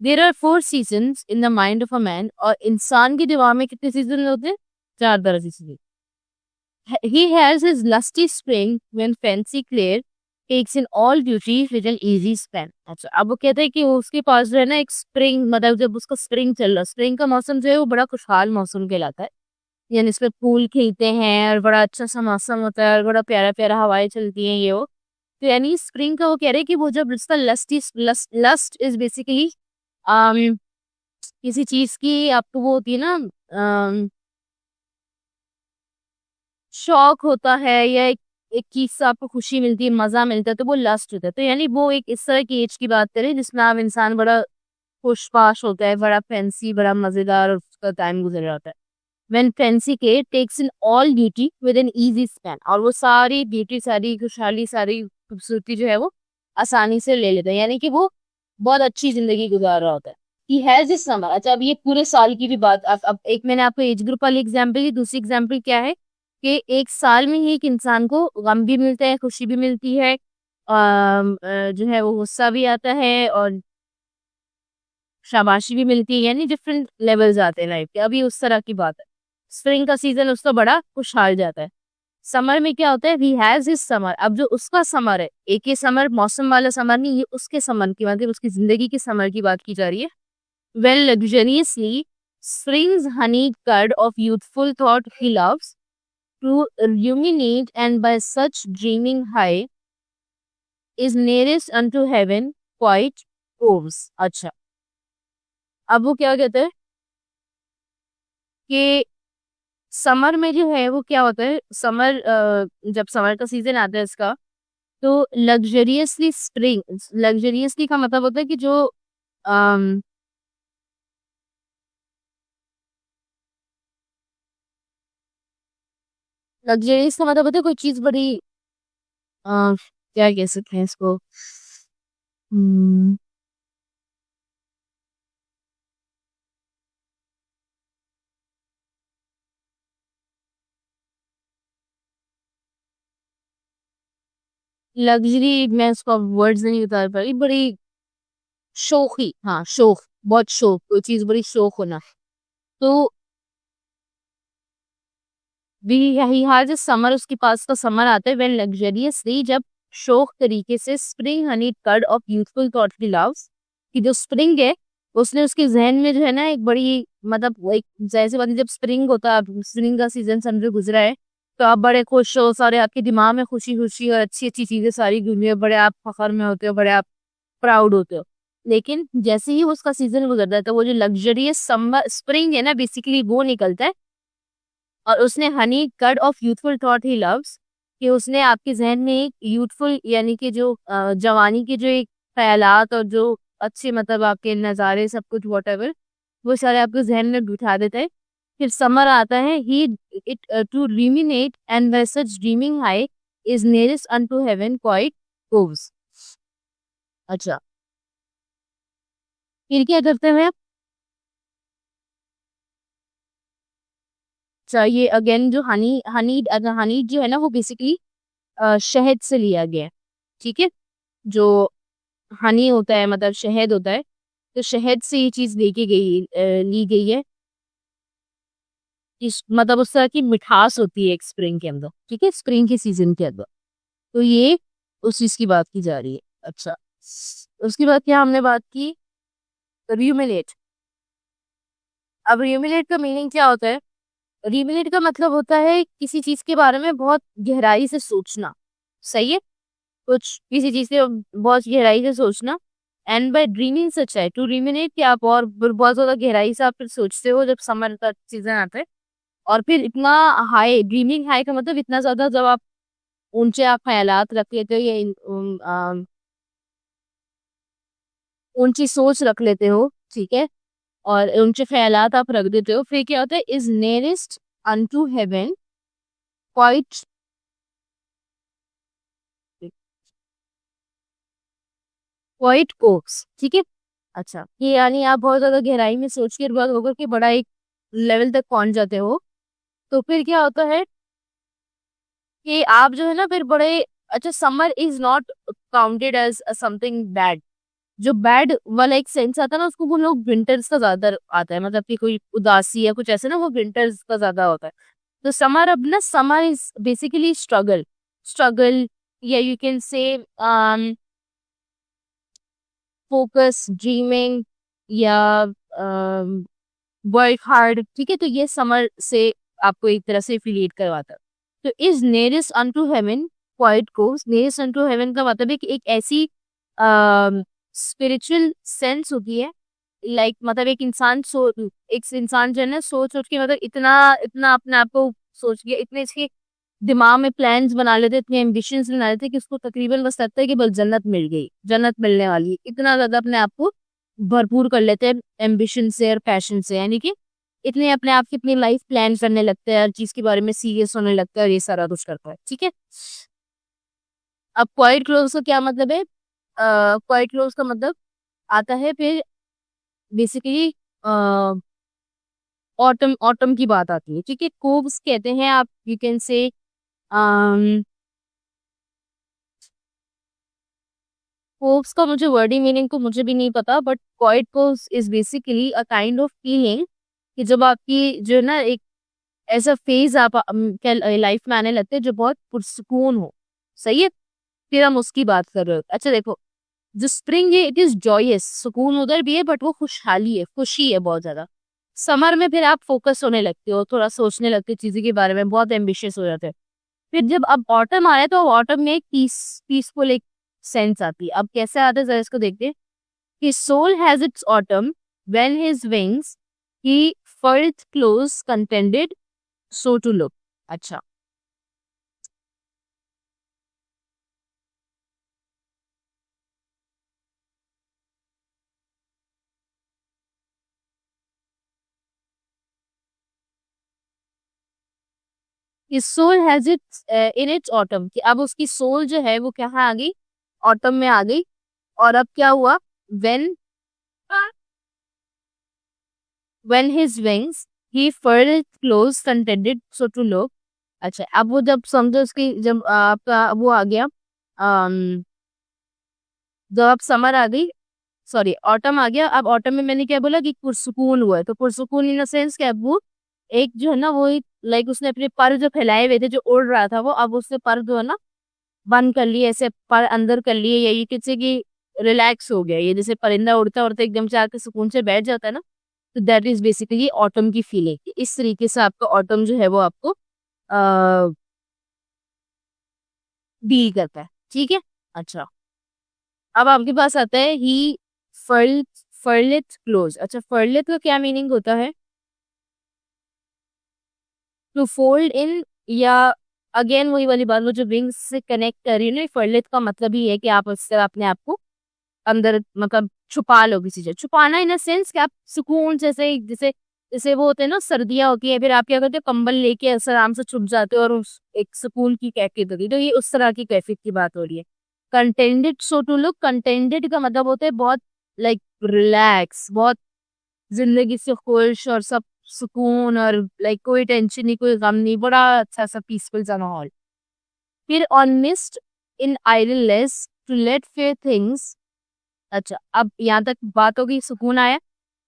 There are 4 seasons in the mind of a man, और इंसान के दिमाग में कितने सीजन होते हैं, 4 तरह से season. He has his lusty spring when fancy clear takes in all beauty with an easy span. अच्छा, अब वो कहते हैं कि उसके पास जो है ना एक स्प्रिंग, मतलब जब उसका स्प्रिंग चल रहा है, स्प्रिंग का मौसम जो है वो बड़ा खुशहाल मौसम कहलाता है, यानी इसमें फूल खिलते हैं और बड़ा अच्छा सा मौसम होता है और बड़ा प्यारा प्यारा हवाएं चलती हैं ये वो। तो यानी स्प्रिंग का वो कह रहे हैं कि वो जब उसका लस्ट इज बेसिकली किसी चीज की आपको वो होती है ना, शौक होता है, या एक चीज से आपको खुशी मिलती है, मजा मिलता है, तो वो लस्ट होता है। तो यानी वो एक इस तरह की एज की बात करें जिसमें आप इंसान बड़ा खुशपाश होता है, बड़ा फैंसी, बड़ा मजेदार उसका टाइम गुजर रहा होता है। When fancy care takes in all beauty with an easy span, और वो सारी ब्यूटी, सारी खुशहाली, सारी खूबसूरती जो है वो आसानी से ले लेता है, यानी कि वो बहुत अच्छी जिंदगी गुजार रहा होता है। He has this summer। अच्छा, अब ये पूरे साल की भी बात, अब एक मैंने आपको एज ग्रुप वाली एग्जाम्पल दी, दूसरी एग्जाम्पल क्या है कि एक साल में ही एक इंसान को गम भी मिलता है, खुशी भी मिलती है, जो है वो गुस्सा भी आता है, और शाबाशी भी मिलती है, यानी डिफरेंट लेवल्स आते हैं लाइफ के। अभी उस तरह की बात है। स्प्रिंग का सीजन उसका बड़ा खुशहाल जाता है। समर में क्या होता है, ही हैज हिज समर। अब जो उसका समर है, एक ही समर, मौसम वाला समर नहीं, ये उसके समर की, मतलब उसकी जिंदगी के समर की बात की जा रही है। Well luxuriously springs honey curd of youthful thought he loves to ruminate, and by such dreaming high is nearest unto heaven quite roves। अच्छा, अब वो क्या कहते हैं कि समर में जो है वो क्या होता है, समर, जब समर का सीजन आता है इसका, तो लग्जरियसली स्प्रिंग, लग्जरियसली का मतलब होता है कि जो लग्जरियस का मतलब होता है कोई चीज बड़ी, क्या कह सकते हैं इसको, लग्जरी, मैं उसका वर्ड्स नहीं बता पा रही, बड़ी शौकी, हाँ शौक, बहुत शौक, कोई चीज बड़ी शौक होना। तो भी हर समर, उसके पास का समर आता है व्हेन लग्जरियसली, जब शौक तरीके से spring Honey curd of youthful thought he loves, कि जो स्प्रिंग है उसने उसके जहन में जो है ना एक बड़ी, मतलब वो एक जैसे बात, जब स्प्रिंग होता है, स्प्रिंग का सीजन समझो गुजरा है, तो आप बड़े खुश हो, सारे आपके दिमाग में खुशी खुशी और अच्छी अच्छी चीजें सारी घूमी है, बड़े आप फखर में होते हो, बड़े आप प्राउड होते हो। लेकिन जैसे ही उसका सीजन गुजरता है, तो वो जो लग्जरियस समर स्प्रिंग है ना, बेसिकली वो निकलता है, और उसने Honey curd of youthful thought he loves कि उसने आपके जहन में एक यूथफुल यानी कि जो जवानी के जो एक ख्यालात और जो अच्छे मतलब आपके नज़ारे सब कुछ वॉटएवर वो सारे आपके जहन में बिठा देता है। फिर समर आता है, he it to ruminate and by such dreaming high is nearest unto heaven quite goes। अच्छा, फिर क्या करते हैं? अच्छा, ये अगेन जो हनी हनी हनी जो है ना वो बेसिकली शहद से लिया गया है, ठीक है। जो हनी होता है मतलब शहद होता है, तो शहद से ये चीज ली गई है। इस मतलब उस तरह की मिठास होती है एक स्प्रिंग के अंदर, ठीक है, स्प्रिंग के सीजन के अंदर। तो ये उस चीज की बात की जा रही है। अच्छा, उसके बाद क्या हमने बात की? र्यूमिनेट। अब र्यूमिनेट का मीनिंग क्या होता है? र्यूमिनेट का मतलब होता है किसी चीज के बारे में बहुत गहराई से सोचना, सही है, कुछ किसी चीज से बहुत गहराई से सोचना। एंड बाय ड्रीमिंग सच है टू र्यूमिनेट कि आप और बहुत ज्यादा गहराई से आप फिर सोचते हो जब समर का सीजन आता है। और फिर इतना हाई, ड्रीमिंग हाई का मतलब इतना ज्यादा जब आप ऊंचे आप ख्यालात रख लेते हो या ऊंची सोच रख लेते हो, ठीक है, और ऊंचे ख्यालात आप रख देते हो, फिर क्या होता है? Is nearest unto heaven quite quite Cokes, ठीक है। अच्छा, ये यानी आप बहुत ज्यादा गहराई में सोच के बाद होकर के बड़ा एक लेवल तक पहुंच जाते हो, तो फिर क्या होता है कि आप जो है ना फिर बड़े, अच्छा, summer is not counted as something bad. जो बैड वाला एक सेंस आता है ना उसको वो लोग विंटर्स का ज्यादा आता है, मतलब कि कोई उदासी या कुछ ऐसे ना वो विंटर्स का ज्यादा होता है। तो समर, अब ना summer is basically struggle, struggle, या you can say focus, dreaming, या वर्क हार्ड, ठीक है। तो ये समर से आपको एक तरह से रिलेट करवाता है। तो is nearest unto heaven quiet coves, nearest unto heaven का मतलब है कि एक ऐसी स्पिरिचुअल सेंस होती है, लाइक मतलब एक इंसान जो है ना सोच सोच के मतलब इतना इतना अपने आप को सोच के इतने इसके दिमाग में प्लान्स बना लेते, इतने एम्बिशंस बना लेते कि उसको तकरीबन बस लगता है कि बस जन्नत मिल गई, जन्नत मिलने वाली है। इतना ज्यादा अपने आप को भरपूर कर लेते हैं एम्बिशन से और पैशन से, यानी कि इतने अपने आप की अपनी लाइफ प्लान करने लगते हैं, हर चीज के बारे में सीरियस होने लगता है और ये सारा कुछ करता है, ठीक है। अब क्वाइट क्लोज का क्या मतलब है? क्वाइट क्लोज का मतलब आता है फिर बेसिकली ऑटम, ऑटम की बात आती है, ठीक है। कोव्स कहते हैं आप, यू कैन से कोव्स का मुझे वर्डिंग मीनिंग तो मुझे भी नहीं पता, but quiet coves is basically a kind of feeling कि जब आपकी जो है ना एक ऐसा फेज आप लाइफ में आने लगते हैं जो बहुत पुरसुकून हो, सही है। फिर हम उसकी बात कर रहे हो। अच्छा देखो, जो स्प्रिंग है इट इज जॉयस, सुकून उधर भी है बट वो खुशहाली है, खुशी है बहुत ज्यादा। समर में फिर आप फोकस होने लगते हो, थोड़ा सोचने लगते हो चीजों के बारे में, बहुत एम्बिशियस हो जाते हैं। फिर जब अब ऑटम आया तो ऑटम में एक पीसफुल एक सेंस आती है। अब कैसे आता है जरा इसको देखते हैं। His soul has its autumn when his wings he furled close contented so to look। अच्छा, his soul has its in its autumn कि अब उसकी सोल जो है वो कहाँ आ गई? ऑटम में आ गई। और अब क्या हुआ? when when his wings he furled close contented so to look। अच्छा, अब वो जब समझो उसकी जब आपका वो आ गया, अम, जब अब समर आ गई, सॉरी ऑटम आ गया। अब ऑटम में मैंने क्या बोला कि पुरसुकून हुआ है, तो पुरसुकून इन द सेंस क्या, वो एक जो है ना वो एक लाइक उसने अपने पर जो फैलाए हुए थे जो उड़ रहा था वो अब उसने पर जो है ना बंद कर लिए, ऐसे पर अंदर कर लिए, या ये किसी की रिलैक्स हो गया। ये जैसे परिंदा उड़ता उड़ता एकदम से आके सुकून से बैठ जाता है ना, तो दैट इज बेसिकली ऑटम की फीलिंग। इस तरीके से आपका ऑटम जो है वो आपको डील करता है, ठीक है। अच्छा, अब आपके पास आता है ही फर्ल फर्लेट क्लोज। अच्छा, फर्लेट का क्या मीनिंग होता है? टू फोल्ड इन, या अगेन वही वाली बात, वो जो विंग्स से कनेक्ट कर रही है ना, फरलेट का मतलब ही है कि आप उससे अपने आप को अंदर मतलब छुपा लो किसी जगह। छुपाना इन अ सेंस कि आप सुकून जैसे जैसे जैसे वो होते हैं ना, सर्दियां होती है, फिर आप क्या करते हो, कंबल लेके ऐसे आराम से छुप जाते हो और उस एक सुकून की कैफियत होती है। तो ये उस तरह की कैफियत की बात हो रही है। Contented, so to look contented का मतलब होता है बहुत लाइक रिलैक्स, बहुत जिंदगी से खुश और सब सुकून और लाइक कोई टेंशन नहीं, कोई गम नहीं, बड़ा अच्छा सा पीसफुल सा माहौल। फिर honest in idleness to late fair things. अच्छा, अब यहाँ तक बात होगी, सुकून आया।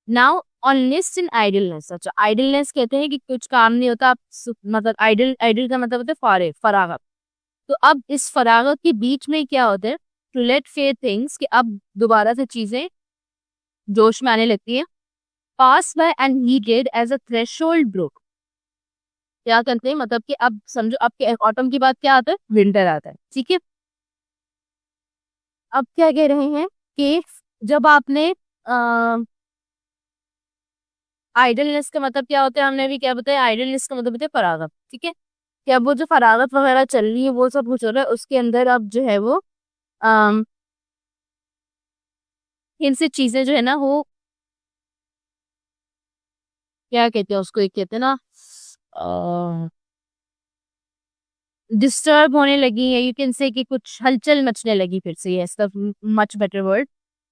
Now honest in idleness. अच्छा, आइडलनेस कहते हैं कि कुछ काम नहीं होता, आप मतलब आइडल, आइडल का मतलब होता है फारे, फरागत। तो अब इस फरागत के बीच में क्या होता है, टू लेट फेयर थिंग्स, कि अब दोबारा से चीजें जोश में आने लगती है। Pass by and heated as a threshold broke. क्या करते हैं, मतलब कि अब समझो आपके ऑटम की बात, क्या आता है, विंटर आता है, ठीक है। अब क्या कह रहे हैं कि जब आपने आइडलनेस का मतलब क्या होता है, हमने भी क्या बताया, आइडलनेस का मतलब होता है फरागत, ठीक है। कि अब वो जो फरागत वगैरह चल रही है, वो सब कुछ हो रहा है, उसके अंदर अब जो है वो अम इनसे चीजें जो है ना, वो क्या कहते हैं उसको, एक कहते हैं ना डिस्टर्ब होने लगी है, यू कैन से कि कुछ हलचल मचने लगी फिर से, yes the much better word,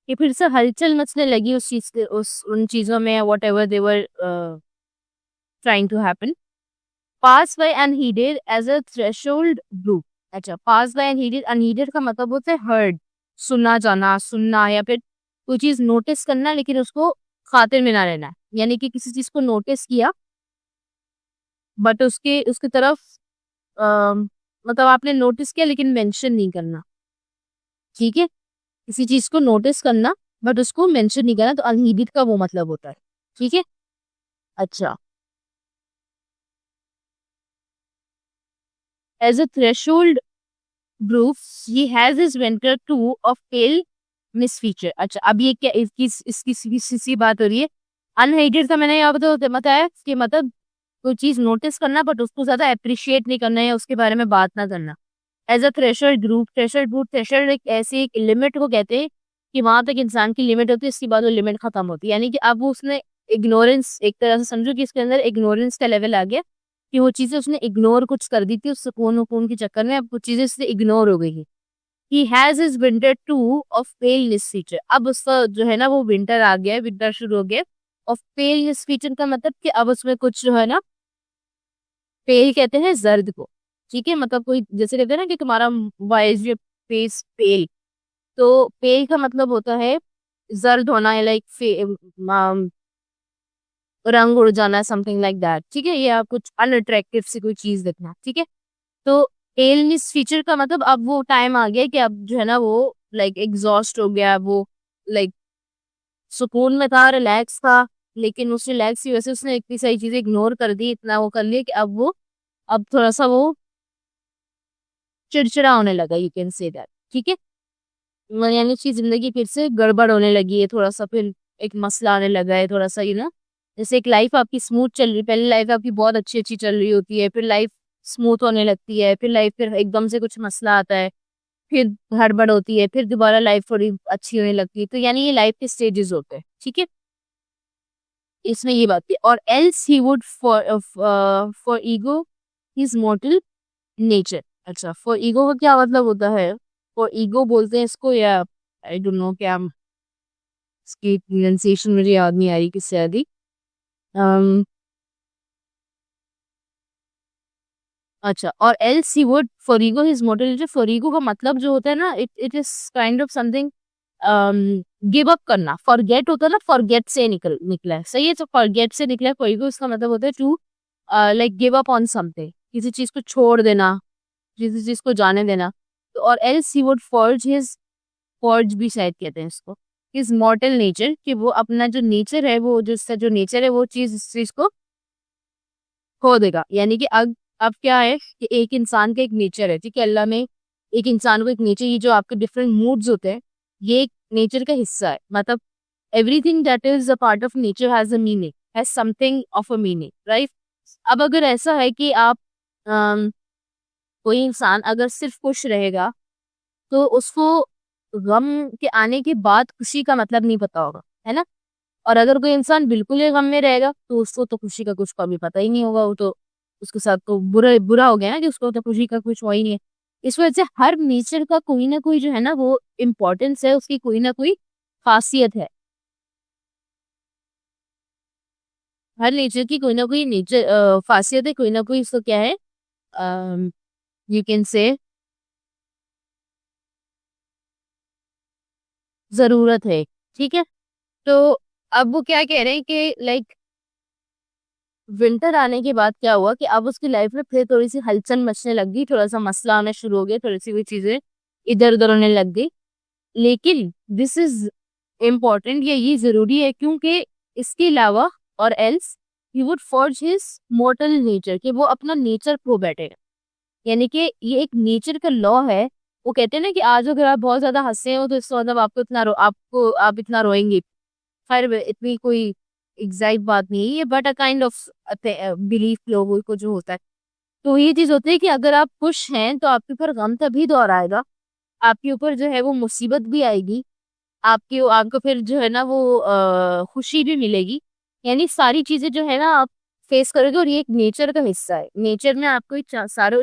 कि फिर से हलचल मचने लगी उस चीज के, उस उन चीजों में, whatever they were trying to happen. Pass by unheeded as a threshold brew. अच्छा, पास बाय अनहीडेड, अनहीडेड का मतलब होता है हर्ड, सुनना जाना, सुनना, या फिर कोई चीज नोटिस करना लेकिन उसको खातिर में ना रहना, यानी कि किसी चीज को नोटिस किया बट उसके उसकी तरफ मतलब आपने नोटिस किया लेकिन मेंशन नहीं करना, ठीक है। किसी चीज को नोटिस करना बट उसको मेंशन नहीं करना, तो अनहीडेड का वो मतलब होता है, ठीक है। अच्छा, एज अ थ्रेशोल्ड ब्रूफ he has his venture to of pale miss feature. अच्छा, अब ये क्या, इसकी सी बात हो रही है। अनहेटेड का मैंने यहाँ बताया कि मतलब कोई चीज नोटिस करना बट उसको ज्यादा अप्रिशिएट नहीं करना है, उसके बारे में बात ना करना। As a threshold group, threshold group, threshold एक ऐसी एक लिमिट को कहते हैं कि वहां तक इंसान की लिमिट होती है, इसके बाद वो लिमिट खत्म होती है, यानी कि अब वो उसने इग्नोरेंस, एक तरह से समझो कि इसके अंदर इग्नोरेंस का लेवल आ गया, कि वो चीजें उसने इग्नोर कुछ कर दी थी उस सुकून वकून के चक्कर में, अब वो चीजें उससे इग्नोर हो गई है। ही has his winter two of paleness feature. अब उसका जो है ना वो विंटर आ गया है, विंटर शुरू हो गया। ऑफ पेलनेस फीचर का मतलब कि अब उसमें कुछ जो है ना, पेल कहते हैं जर्द को, ठीक है। मतलब कोई जैसे कहते हैं ना कि तुम्हारा वाई इज योर फेस पेल, तो पेल का मतलब होता है जर्द होना है, लाइक रंग उड़ जाना, समथिंग लाइक दैट, ठीक है। या कुछ अनअट्रैक्टिव सी कोई चीज दिखना, ठीक है। तो पेलनेस फीचर का मतलब अब वो टाइम आ गया कि अब जो है ना वो लाइक एग्जॉस्ट हो गया, वो लाइक सुकून में था, रिलैक्स था, लेकिन उस रिलैक्स की वजह से उसने इतनी सारी चीजें इग्नोर कर दी, इतना वो कर लिया कि अब वो, अब थोड़ा सा वो चिड़चिड़ा होने लगा, यू कैन से दैट, ठीक है। यानी उसकी जिंदगी फिर से गड़बड़ होने लगी है थोड़ा सा, फिर एक मसला आने लगा है थोड़ा सा, जैसे एक लाइफ आपकी स्मूथ चल रही, पहले लाइफ आपकी बहुत अच्छी अच्छी चल रही होती है, फिर लाइफ स्मूथ होने लगती है, फिर लाइफ फिर एकदम से कुछ मसला आता है, फिर गड़बड़ होती है, फिर दोबारा लाइफ थोड़ी अच्छी होने लगती है, तो यानी ये लाइफ के स्टेजेस होते हैं, ठीक है। इसमें ये बात थी। और else he would for ego his mortar nature. अच्छा, फॉर ईगो का क्या मतलब होता है, फॉर ईगो बोलते हैं इसको, या आई डोंट नो क्या, इसकी प्रोनाउंसिएशन मुझे याद नहीं आ रही किससे आदि। अच्छा, और else he would for ego his mortar nature, for ego का मतलब जो होता है ना, it it is kind of something give up करना। फॉरगेट होता है ना, फॉरगेट से निकला है, सही है। तो फॉरगेट से निकला है फॉर ईगो, इसका मतलब होता है to like give up on something, किसी चीज को छोड़ देना, किसी चीज को जाने देना। तो और else he would forge his, forge भी शायद कहते हैं इसको, हिज मॉर्टल नेचर, कि वो अपना जो नेचर है, वो जो इसका जो नेचर है, वो चीज इस चीज को खो देगा। यानी कि अब क्या है कि एक इंसान का एक नेचर है, ठीक है। अल्लाह ने एक इंसान को एक नेचर, ये जो आपके डिफरेंट मूड्स होते हैं, ये एक नेचर का हिस्सा है, मतलब everything that is a part of nature has a meaning, has something of a meaning, right. अब अगर ऐसा है कि आप कोई इंसान अगर सिर्फ खुश रहेगा तो उसको गम के आने के बाद खुशी का मतलब नहीं पता होगा, है ना। और अगर कोई इंसान बिल्कुल ही गम में रहेगा तो उसको तो खुशी का कुछ कभी पता ही नहीं होगा, वो तो उसके साथ तो बुरा बुरा हो गया ना, कि उसको तो खुशी का कुछ हो ही नहीं है। इस वजह से हर नेचर का कोई ना कोई जो है ना वो इम्पोर्टेंस है, उसकी कोई ना कोई खासियत है। हर नेचर की कोई ना कोई नेचर खासियत है, कोई ना कोई उसको क्या है, यू कैन से जरूरत है। ठीक है। तो अब वो क्या कह रहे हैं कि लाइक विंटर आने के बाद क्या हुआ कि अब उसकी लाइफ में फिर थोड़ी सी हलचल मचने लग गई, थोड़ा सा मसला आना शुरू हो गया, थोड़ी सी वो चीजें इधर उधर होने लग गई। लेकिन दिस इज इम्पोर्टेंट, ये जरूरी है, क्योंकि इसके अलावा और else he would forge his mortar nature, कि वो अपना नेचर खो बैठेगा। यानी कि ये एक नेचर का लॉ है। वो कहते हैं ना कि आज अगर आप बहुत ज्यादा हंसे हो तो इसका मतलब आप इतना रोएंगे। खैर इतनी कोई एग्जैक्ट बात नहीं है ये, but a kind of belief लोगों को जो होता है। तो ये चीज होती है कि अगर आप खुश हैं तो आपके ऊपर गम तभी दौर आएगा, आपके ऊपर जो है वो मुसीबत भी आएगी, आपको फिर जो है ना वो खुशी भी मिलेगी। यानी सारी चीजें जो है ना आप फेस करोगे, और ये एक नेचर का हिस्सा है। नेचर में आपको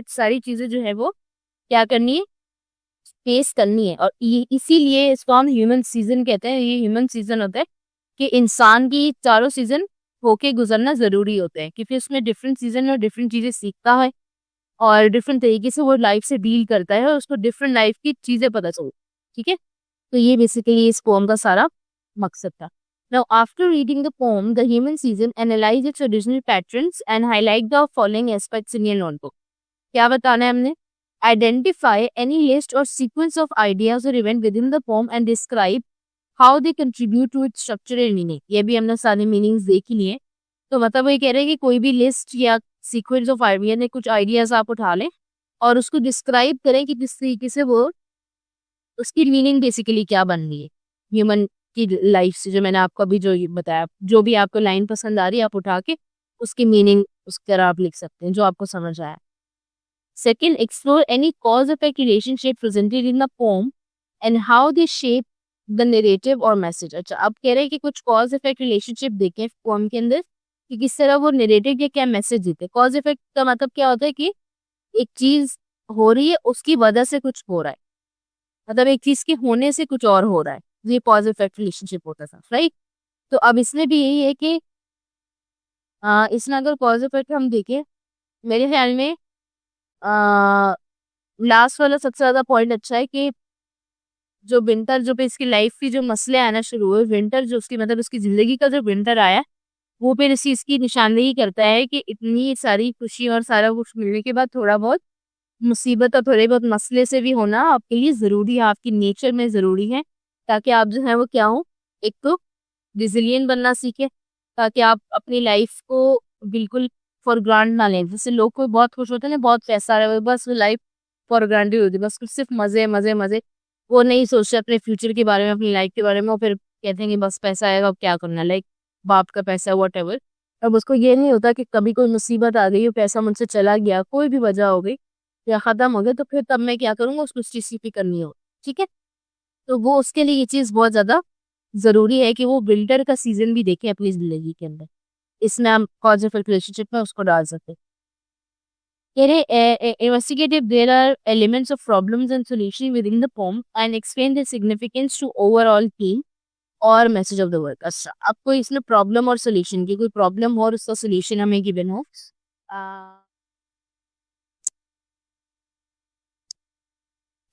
सारी चीजें जो है वो क्या करनी है, फेस करनी है। और ये इसीलिए इसको हम ह्यूमन सीजन कहते हैं। ये ह्यूमन सीजन होता है कि इंसान की चारों सीजन होके गुजरना जरूरी होते हैं, क्योंकि उसमें डिफरेंट सीजन में डिफरेंट चीजें सीखता है और डिफरेंट तरीके से वो लाइफ से डील करता है और उसको डिफरेंट लाइफ की चीजें पता चलती। ठीक है। तो ये बेसिकली इस पोम का सारा मकसद था। Now, after reading the poem, the human season analyze its original patterns and highlight the following aspects in your notebook. क्या बताना है हमने? Identify any list or sequence of ideas or event within the poem and describe how they contribute to its structure and meaning. ये भी हमने सारे meanings देख ही लिए। तो मतलब वो कह रहे हैं कि कोई भी लिस्ट या सीक्वेंस ऑफ आइडिया ने कुछ आइडियाज आप उठा लें और उसको डिस्क्राइब करें कि किस तरीके से वो उसकी मीनिंग बेसिकली क्या बन रही है ह्यूमन की लाइफ से। जो मैंने आपको अभी जो ये बताया, जो भी आपको लाइन पसंद आ रही है आप उठा के उसकी मीनिंग उस तरह आप लिख सकते हैं जो आपको समझ आया। Second, explore any cause effect relationship presented in the pome and how they shape the narrative और मैसेज। अच्छा, अब कह रहे हैं कि कुछ कॉज इफेक्ट रिलेशनशिप देखें पोम के अंदर कि किस तरह वो नरेटिव या क्या मैसेज देते हैं। कॉज इफेक्ट का मतलब क्या होता है कि एक चीज हो रही है उसकी वजह से कुछ हो रहा है, मतलब एक चीज के होने से कुछ और हो रहा है, ये कॉज इफेक्ट रिलेशनशिप होता था, राइट। तो अब इसमें भी यही है कि इसमें अगर कॉज इफेक्ट हम देखें, मेरे ख्याल में लास्ट वाला सबसे ज्यादा पॉइंट अच्छा है कि जो विंटर जो पे इसकी लाइफ की जो मसले आना शुरू हुए, विंटर जो उसकी मतलब उसकी जिंदगी का जो विंटर आया वो फिर इस चीज की निशानदेही करता है कि इतनी सारी खुशी और सारा कुछ मिलने के बाद थोड़ा बहुत मुसीबत और थोड़े बहुत मसले से भी होना आपके लिए जरूरी है, आपकी नेचर में जरूरी है, ताकि आप जो है वो क्या हो, एक तो रिजिलियंट बनना सीखे, ताकि आप अपनी लाइफ को बिल्कुल फॉर ग्रांट ना लें। जैसे लोग को बहुत खुश होते हैं ना, बहुत पैसा है बस लाइफ फॉर ग्रांटेड होती है, बस सिर्फ मजे मजे मजे, वो नहीं सोचते अपने फ्यूचर के बारे में, अपनी लाइफ के बारे में। वो फिर कहते हैं कि बस पैसा आएगा अब क्या करना, लाइक बाप का पैसा वॉट एवर। अब उसको ये नहीं होता कि कभी कोई मुसीबत आ गई, पैसा मुझसे चला गया, कोई भी वजह हो गई या खत्म हो गया, तो फिर तब मैं क्या करूंगा, उसको CCP करनी हो। ठीक है। तो वो उसके लिए ये चीज बहुत ज्यादा जरूरी है कि वो विंटर का सीजन भी देखे अपनी जिंदगी के अंदर। इसमें हम कॉज ऑफ रिलेशनशिप में उसको डाल सकते हैं। Investigative, there are elements of problems and solution within the poem and explain the significance to overall theme और मैसेज ऑफ द वर्क। अच्छा, अब कोई इसमें प्रॉब्लम और सोल्यूशन की, कोई प्रॉब्लम हो और उसका सोल्यूशन हमें गिवन हो।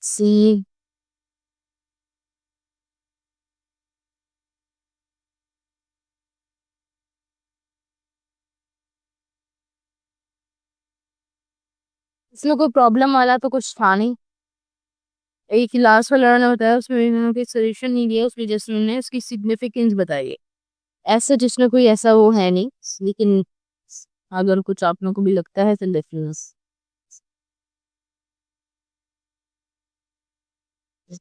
सी इसमें कोई प्रॉब्लम वाला तो कुछ था नहीं। एक लास्ट वाला ने बताया उसमें इन्होंने कोई सोल्यूशन नहीं दिया, उसमें जैसे उन्होंने उसकी सिग्निफिकेंस बताई है, ऐसा जिसमें कोई ऐसा वो है नहीं। लेकिन अगर कुछ आप लोगों को भी लगता है तो डिफरेंस,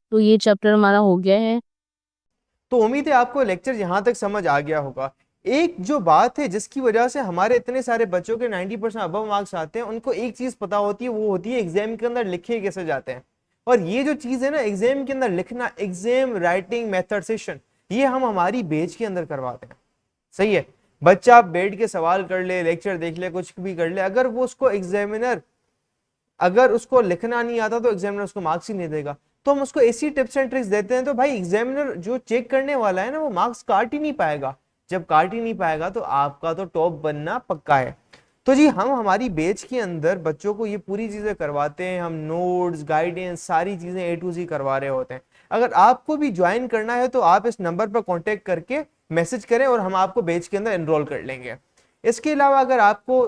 तो ये चैप्टर हमारा हो गया है। तो उम्मीद है आपको लेक्चर यहाँ तक समझ आ गया होगा। एक जो बात है जिसकी वजह से हमारे इतने सारे बच्चों के 90% अबव मार्क्स आते हैं, उनको एक चीज पता होती है, वो होती है एग्जाम के अंदर लिखे कैसे जाते हैं। और ये जो चीज है ना एग्जाम के अंदर लिखना, एग्जाम राइटिंग मेथडसेशन, ये हम हमारी बेच के अंदर करवाते हैं। सही है, बच्चा बैठ के सवाल कर ले, लेक्चर देख ले, कुछ भी कर ले, अगर वो उसको एग्जामिनर, अगर उसको लिखना नहीं आता तो एग्जामिनर उसको मार्क्स ही नहीं देगा। तो हम उसको ऐसी टिप्स एंड ट्रिक्स देते हैं तो भाई एग्जामिनर जो चेक करने वाला है ना वो मार्क्स काट ही नहीं पाएगा। जब काट ही नहीं पाएगा तो आपका तो टॉप बनना पक्का है। तो जी हम हमारी बैच के अंदर बच्चों को ये पूरी चीजें करवाते हैं, हम नोट्स, गाइडेंस, सारी चीजें A to Z करवा रहे होते हैं। अगर आपको भी ज्वाइन करना है तो आप इस नंबर पर कांटेक्ट करके मैसेज करें और हम आपको बैच के अंदर एनरोल कर लेंगे। इसके अलावा अगर आपको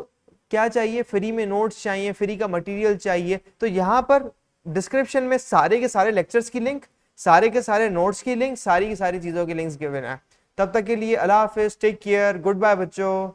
क्या चाहिए, फ्री में नोट्स चाहिए, फ्री का मटेरियल चाहिए, तो यहाँ पर डिस्क्रिप्शन में सारे के सारे लेक्चर्स की लिंक, सारे के सारे नोट्स की लिंक, सारी की सारी चीजों की लिंक्स गिवन है। तब तक के लिए अल्लाह हाफिज, टेक केयर, गुड बाय बच्चों।